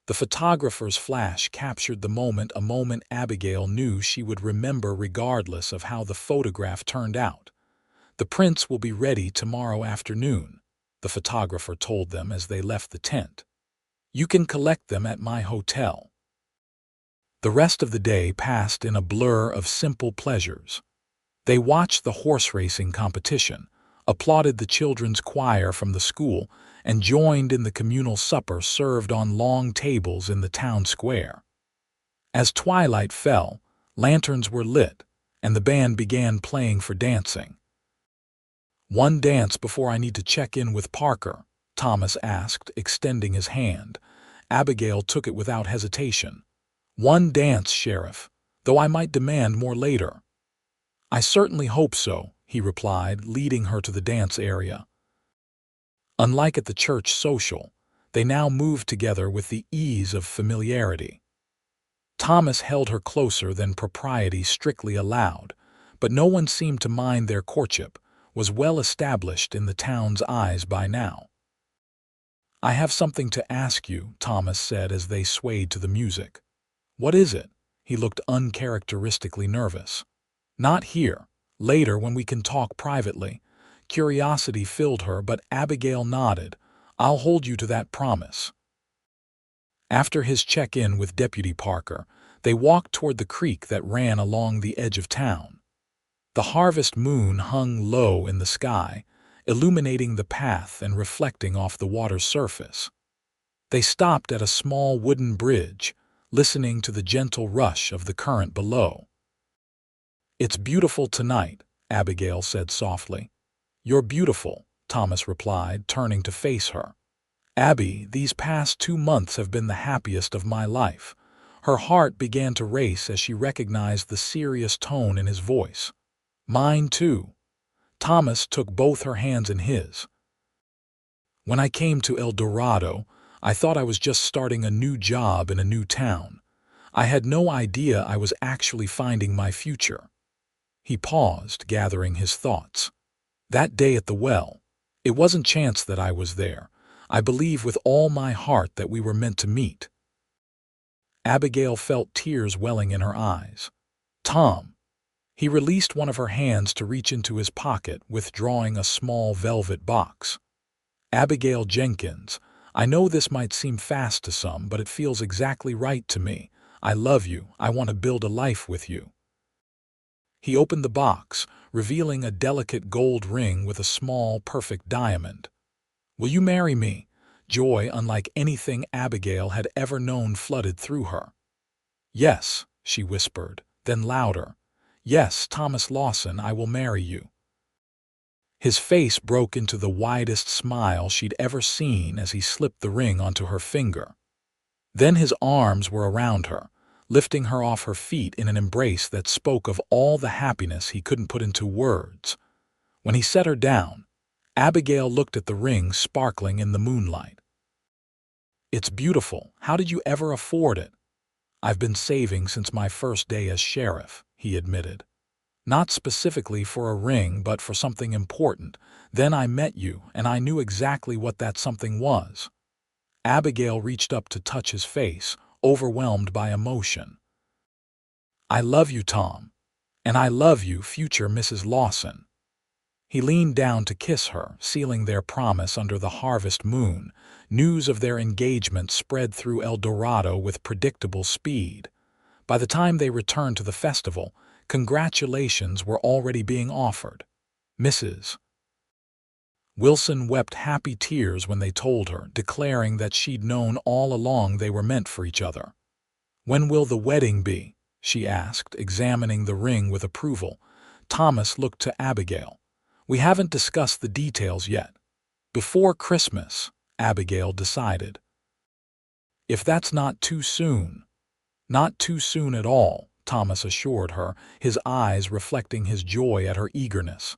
The photographer's flash captured the moment, a moment Abigail knew she would remember regardless of how the photograph turned out. "The prints will be ready tomorrow afternoon," the photographer told them as they left the tent. "You can collect them at my hotel." The rest of the day passed in a blur of simple pleasures. They watched the horse racing competition, applauded the children's choir from the school, and joined in the communal supper served on long tables in the town square. As twilight fell, lanterns were lit, and the band began playing for dancing. "One dance before I need to check in with Parker?" Thomas asked, extending his hand. Abigail took it without hesitation. "One dance, Sheriff, though I might demand more later." "I certainly hope so," he replied, leading her to the dance area. Unlike at the church social, they now moved together with the ease of familiarity. Thomas held her closer than propriety strictly allowed, but no one seemed to mind their courtship was well established in the town's eyes by now. "I have something to ask you," Thomas said as they swayed to the music. "What is it?" He looked uncharacteristically nervous. "Not here. Later, when we can talk privately." Curiosity filled her, but Abigail nodded. "I'll hold you to that promise." After his check-in with Deputy Parker, they walked toward the creek that ran along the edge of town. The harvest moon hung low in the sky, illuminating the path and reflecting off the water's surface. They stopped at a small wooden bridge, listening to the gentle rush of the current below. "It's beautiful tonight," Abigail said softly. "You're beautiful," Thomas replied, turning to face her. "Abby, these past 2 months have been the happiest of my life." Her heart began to race as she recognized the serious tone in his voice. "Mine too." Thomas took both her hands in his. "When I came to El Dorado, I thought I was just starting a new job in a new town. I had no idea I was actually finding my future." He paused, gathering his thoughts. "That day at the well, it wasn't chance that I was there. I believe with all my heart that we were meant to meet." Abigail felt tears welling in her eyes. "Tom." He released one of her hands to reach into his pocket, withdrawing a small velvet box. "Abigail Jenkins, I know this might seem fast to some, but it feels exactly right to me. I love you. I want to build a life with you." He opened the box, revealing a delicate gold ring with a small, perfect diamond. "Will you marry me?" Joy unlike anything Abigail had ever known flooded through her. "Yes," she whispered, then louder. "Yes, Thomas Lawson, I will marry you." His face broke into the widest smile she'd ever seen as he slipped the ring onto her finger. Then his arms were around her, lifting her off her feet in an embrace that spoke of all the happiness he couldn't put into words. When he set her down, Abigail looked at the ring sparkling in the moonlight. "It's beautiful. How did you ever afford it?" "I've been saving since my first day as sheriff," he admitted. "Not specifically for a ring, but for something important. Then I met you, and I knew exactly what that something was." Abigail reached up to touch his face, overwhelmed by emotion. "I love you, Tom. And I love you, future Mrs. Lawson." He leaned down to kiss her, sealing their promise under the harvest moon. News of their engagement spread through El Dorado with predictable speed. By the time they returned to the festival, congratulations were already being offered. Mrs. Wilson wept happy tears when they told her, declaring that she'd known all along they were meant for each other. "When will the wedding be?" she asked, examining the ring with approval. Thomas looked to Abigail. "We haven't discussed the details yet." "Before Christmas," Abigail decided. "If that's not too soon." "Not too soon at all," Thomas assured her, his eyes reflecting his joy at her eagerness.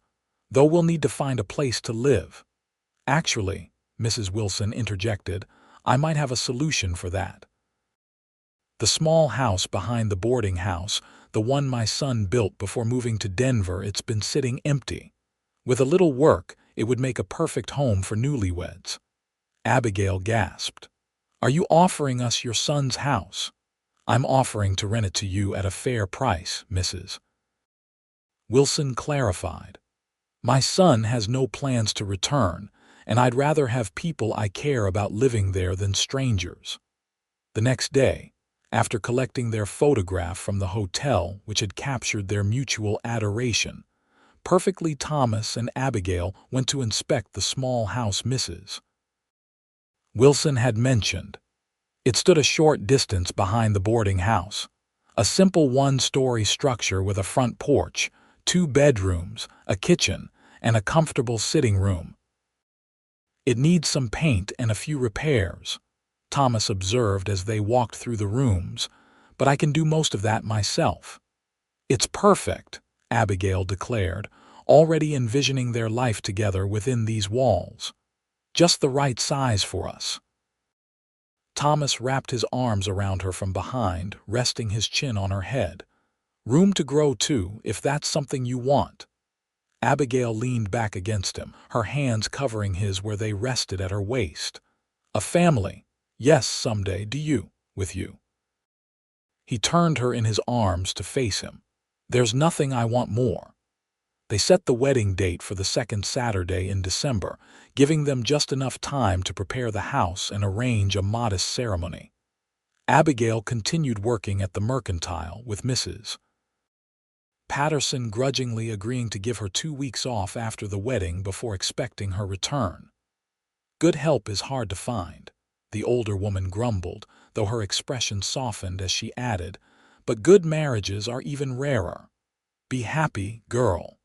"Though we'll need to find a place to live." "Actually," Mrs. Wilson interjected, "I might have a solution for that. The small house behind the boarding house, the one my son built before moving to Denver, it's been sitting empty. With a little work, it would make a perfect home for newlyweds." Abigail gasped. "Are you offering us your son's house?" "I'm offering to rent it to you at a fair price, Mrs. Wilson clarified. "My son has no plans to return, and I'd rather have people I care about living there than strangers." The next day, after collecting their photograph from the hotel which had captured their mutual adoration, perfectly Thomas and Abigail went to inspect the small house Mrs. Wilson had mentioned. It stood a short distance behind the boarding house, a simple one-story structure with a front porch, 2 bedrooms, a kitchen, and a comfortable sitting room. "It needs some paint and a few repairs," Thomas observed as they walked through the rooms, "but I can do most of that myself." "It's perfect," Abigail declared, already envisioning their life together within these walls. "Just the right size for us." Thomas wrapped his arms around her from behind, resting his chin on her head. "Room to grow, too, if that's something you want." Abigail leaned back against him, her hands covering his where they rested at her waist. "A family. Yes, someday. Do you? With you?" He turned her in his arms to face him. "There's nothing I want more." They set the wedding date for the second Saturday in December, giving them just enough time to prepare the house and arrange a modest ceremony. Abigail continued working at the mercantile, with Mrs. Patterson grudgingly agreeing to give her 2 weeks off after the wedding before expecting her return. "Good help is hard to find," the older woman grumbled, though her expression softened as she added, "but good marriages are even rarer. Be happy, girl."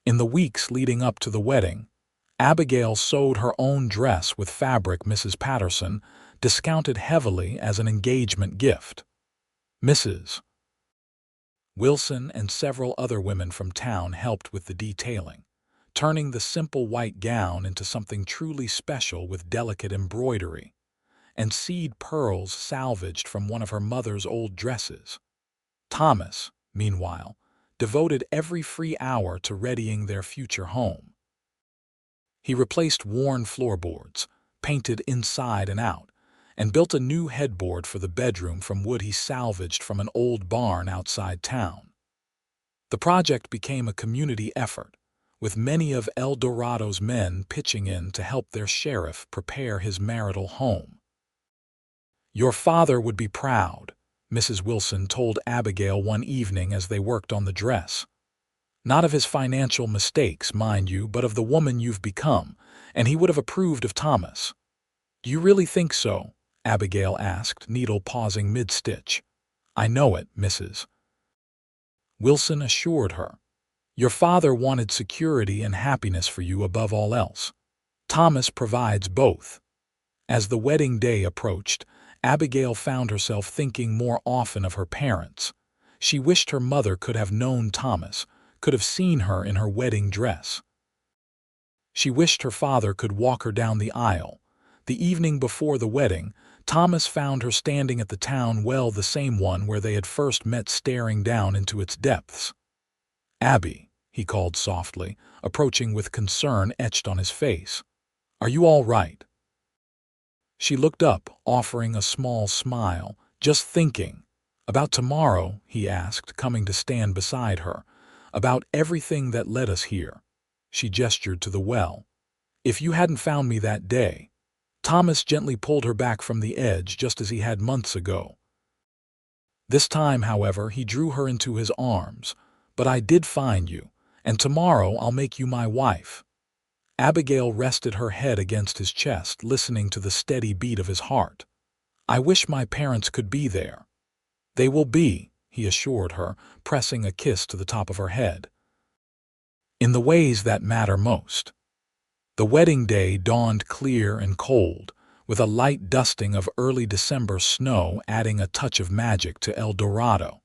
In the weeks leading up to the wedding, Abigail sewed her own dress with fabric Mrs. Patterson discounted heavily as an engagement gift. Mrs. Wilson and several other women from town helped with the detailing, turning the simple white gown into something truly special with delicate embroidery and seed pearls salvaged from one of her mother's old dresses. Thomas, meanwhile, devoted every free hour to readying their future home. He replaced worn floorboards, painted inside and out, and built a new headboard for the bedroom from wood he salvaged from an old barn outside town. The project became a community effort, with many of El Dorado's men pitching in to help their sheriff prepare his marital home. "Your father would be proud," Mrs. Wilson told Abigail one evening as they worked on the dress. "Not of his financial mistakes, mind you, but of the woman you've become, and he would have approved of Thomas." "Do you really think so?" Abigail asked, needle pausing mid-stitch. "I know it," Mrs. Wilson assured her. Your father wanted security and happiness for you above all else. Thomas provides both. As the wedding day approached, Abigail found herself thinking more often of her parents. She wished her mother could have known Thomas, could have seen her in her wedding dress. She wished her father could walk her down the aisle. The evening before the wedding, Thomas found her standing at the town well, the same one where they had first met, staring down into its depths. "Abby," he called softly, approaching with concern etched on his face. "Are you all right?" She looked up, offering a small smile. "Just thinking." "About tomorrow?" he asked, coming to stand beside her. "About everything that led us here." She gestured to the well. "If you hadn't found me that day." Thomas gently pulled her back from the edge, just as he had months ago. This time, however, he drew her into his arms. "But I did find you, and tomorrow I'll make you my wife." Abigail rested her head against his chest, listening to the steady beat of his heart. "I wish my parents could be there." "They will be," he assured her, pressing a kiss to the top of her head. "In the ways that matter most." The wedding day dawned clear and cold, with a light dusting of early December snow adding a touch of magic to El Dorado.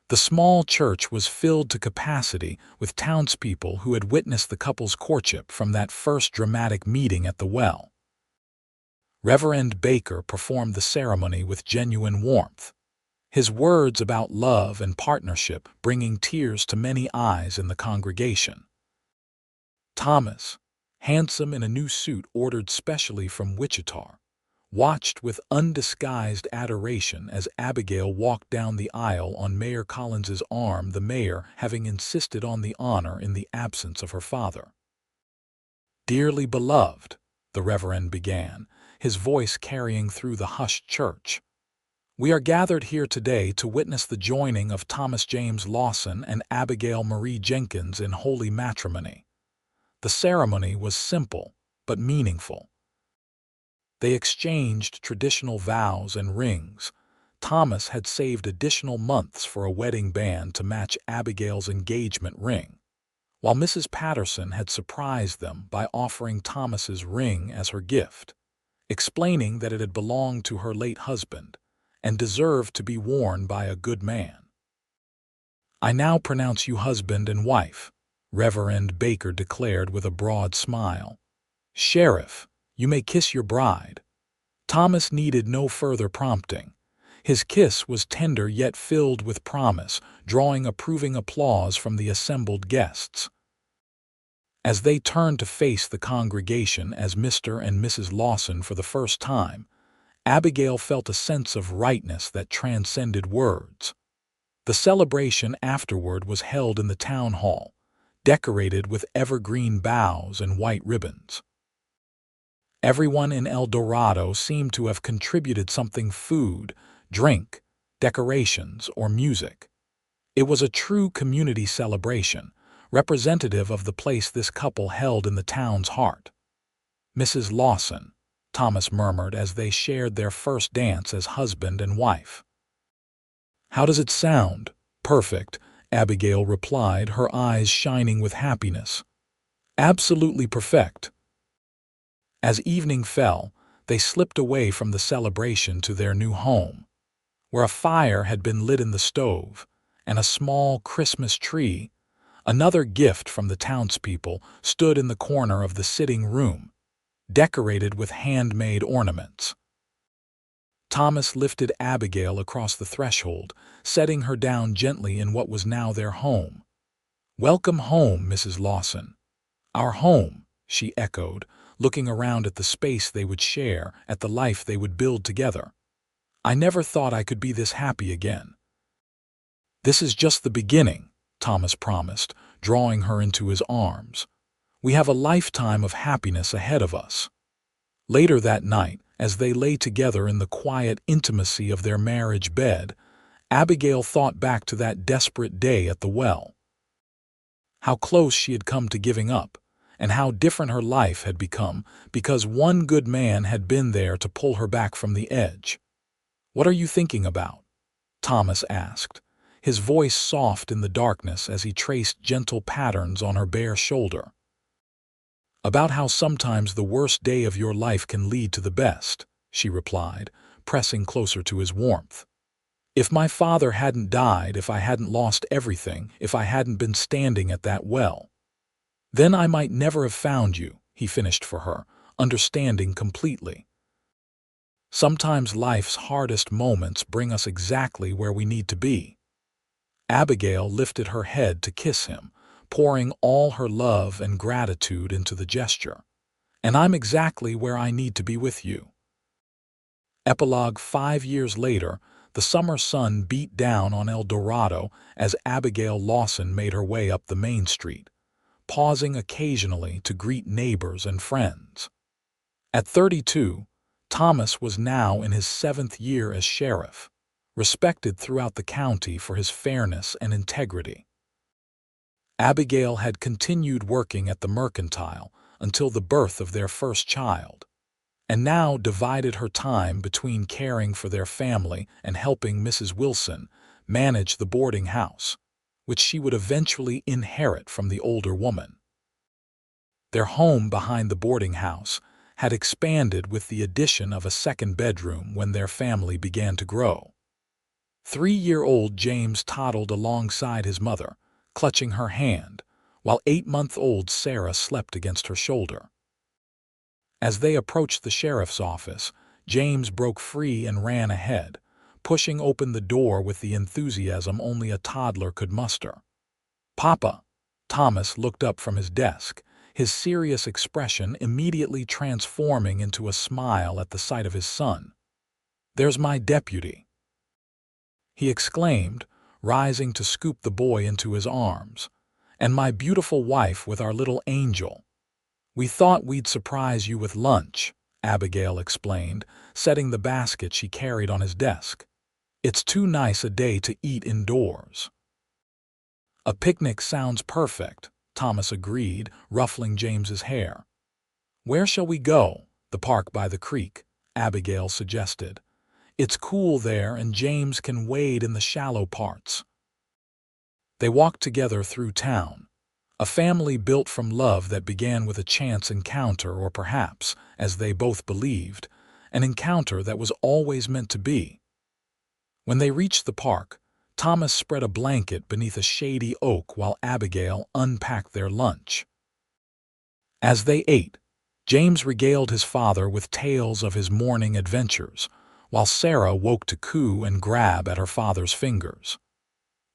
The small church was filled to capacity with townspeople who had witnessed the couple's courtship from that first dramatic meeting at the well. Reverend Baker performed the ceremony with genuine warmth, his words about love and partnership bringing tears to many eyes in the congregation. Thomas, handsome in a new suit ordered specially from Wichita, watched with undisguised adoration as Abigail walked down the aisle on Mayor Collins's arm, the mayor having insisted on the honor in the absence of her father. "Dearly beloved," the Reverend began, his voice carrying through the hushed church, "we are gathered here today to witness the joining of Thomas James Lawson and Abigail Marie Jenkins in holy matrimony." The ceremony was simple but meaningful. They exchanged traditional vows and rings. Thomas had saved additional months for a wedding band to match Abigail's engagement ring, while Mrs. Patterson had surprised them by offering Thomas's ring as her gift, explaining that it had belonged to her late husband and deserved to be worn by a good man. "I now pronounce you husband and wife," Reverend Baker declared with a broad smile. "Sheriff, you may kiss your bride." Thomas needed no further prompting. His kiss was tender yet filled with promise, drawing approving applause from the assembled guests. As they turned to face the congregation as Mr. and Mrs. Lawson for the first time, Abigail felt a sense of rightness that transcended words. The celebration afterward was held in the town hall, decorated with evergreen boughs and white ribbons. Everyone in El Dorado seemed to have contributed something: food, drink, decorations, or music. It was a true community celebration, representative of the place this couple held in the town's heart. "Mrs. Lawson," Thomas murmured as they shared their first dance as husband and wife. "How does it sound?" "Perfect," Abigail replied, her eyes shining with happiness. "Absolutely perfect." As evening fell, they slipped away from the celebration to their new home, where a fire had been lit in the stove, and a small Christmas tree, another gift from the townspeople, stood in the corner of the sitting room, decorated with handmade ornaments. Thomas lifted Abigail across the threshold, setting her down gently in what was now their home. "Welcome home, Mrs. Lawson." "Our home," she echoed, looking around at the space they would share, at the life they would build together. "I never thought I could be this happy again." "This is just the beginning," Thomas promised, drawing her into his arms. "We have a lifetime of happiness ahead of us." Later that night, as they lay together in the quiet intimacy of their marriage bed, Abigail thought back to that desperate day at the well. How close she had come to giving up, and how different her life had become because one good man had been there to pull her back from the edge. "What are you thinking about?" Thomas asked, his voice soft in the darkness as he traced gentle patterns on her bare shoulder. "About how sometimes the worst day of your life can lead to the best," she replied, pressing closer to his warmth. "If my father hadn't died, if I hadn't lost everything, if I hadn't been standing at that well, then I might never have found you," he finished for her, understanding completely. Sometimes life's hardest moments bring us exactly where we need to be. Abigail lifted her head to kiss him, pouring all her love and gratitude into the gesture. "And I'm exactly where I need to be with you." Epilogue: 5 years later, the summer sun beat down on El Dorado as Abigail Lawson made her way up the main street, pausing occasionally to greet neighbors and friends. At 32, Thomas was now in his 7th year as sheriff, respected throughout the county for his fairness and integrity. Abigail had continued working at the Mercantile until the birth of their first child, and now divided her time between caring for their family and helping Mrs. Wilson manage the boarding house, which she would eventually inherit from the older woman. Their home behind the boarding house had expanded with the addition of a second bedroom when their family began to grow. 3-year-old James toddled alongside his mother, clutching her hand, while 8-month-old Sarah slept against her shoulder. As they approached the sheriff's office, James broke free and ran ahead, pushing open the door with the enthusiasm only a toddler could muster. "Papa!" Thomas looked up from his desk, his serious expression immediately transforming into a smile at the sight of his son. "There's my deputy," he exclaimed, rising to scoop the boy into his arms. "And my beautiful wife with our little angel. We thought we'd surprise you with lunch," Abigail explained, setting the basket she carried on his desk. "It's too nice a day to eat indoors." "A picnic sounds perfect," Thomas agreed, ruffling James's hair. "Where shall we go?" "The park by the creek," Abigail suggested. "It's cool there and James can wade in the shallow parts." They walked together through town, a family built from love that began with a chance encounter, or perhaps, as they both believed, an encounter that was always meant to be. When they reached the park, Thomas spread a blanket beneath a shady oak while Abigail unpacked their lunch. As they ate, James regaled his father with tales of his morning adventures, while Sarah woke to coo and grab at her father's fingers.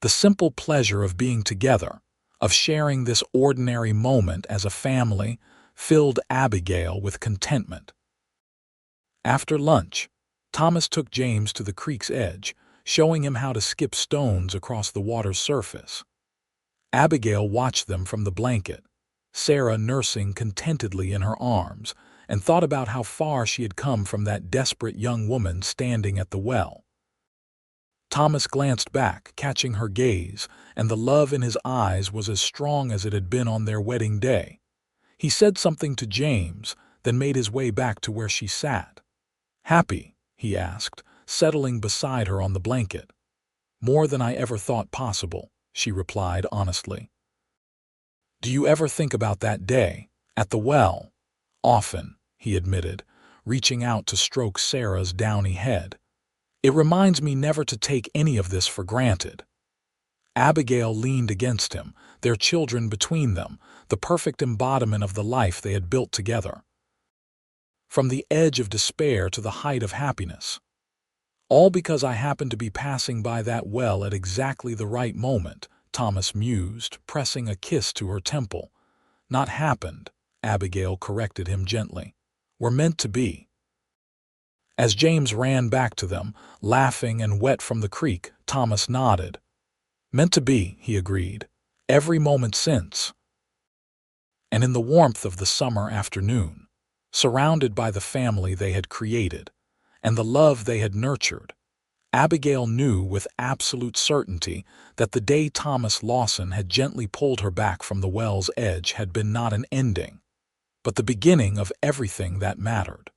The simple pleasure of being together, of sharing this ordinary moment as a family, filled Abigail with contentment. After lunch, Thomas took James to the creek's edge, showing him how to skip stones across the water's surface. Abigail watched them from the blanket, Sarah nursing contentedly in her arms, and thought about how far she had come from that desperate young woman standing at the well. Thomas glanced back, catching her gaze, and the love in his eyes was as strong as it had been on their wedding day. He said something to James, then made his way back to where she sat. "Happy?" he asked, settling beside her on the blanket. "More than I ever thought possible," she replied honestly. "Do you ever think about that day, at the well?" "Often," he admitted, reaching out to stroke Sarah's downy head. "It reminds me never to take any of this for granted." Abigail leaned against him, their children between them, the perfect embodiment of the life they had built together. From the edge of despair to the height of happiness. "All because I happened to be passing by that well at exactly the right moment," Thomas mused, pressing a kiss to her temple. "Not happened," Abigail corrected him gently. "Were meant to be." As James ran back to them, laughing and wet from the creek, Thomas nodded. "Meant to be," he agreed. "Every moment since." And in the warmth of the summer afternoon, surrounded by the family they had created, and the love they had nurtured, Abigail knew with absolute certainty that the day Thomas Lawson had gently pulled her back from the well's edge had been not an ending, but the beginning of everything that mattered.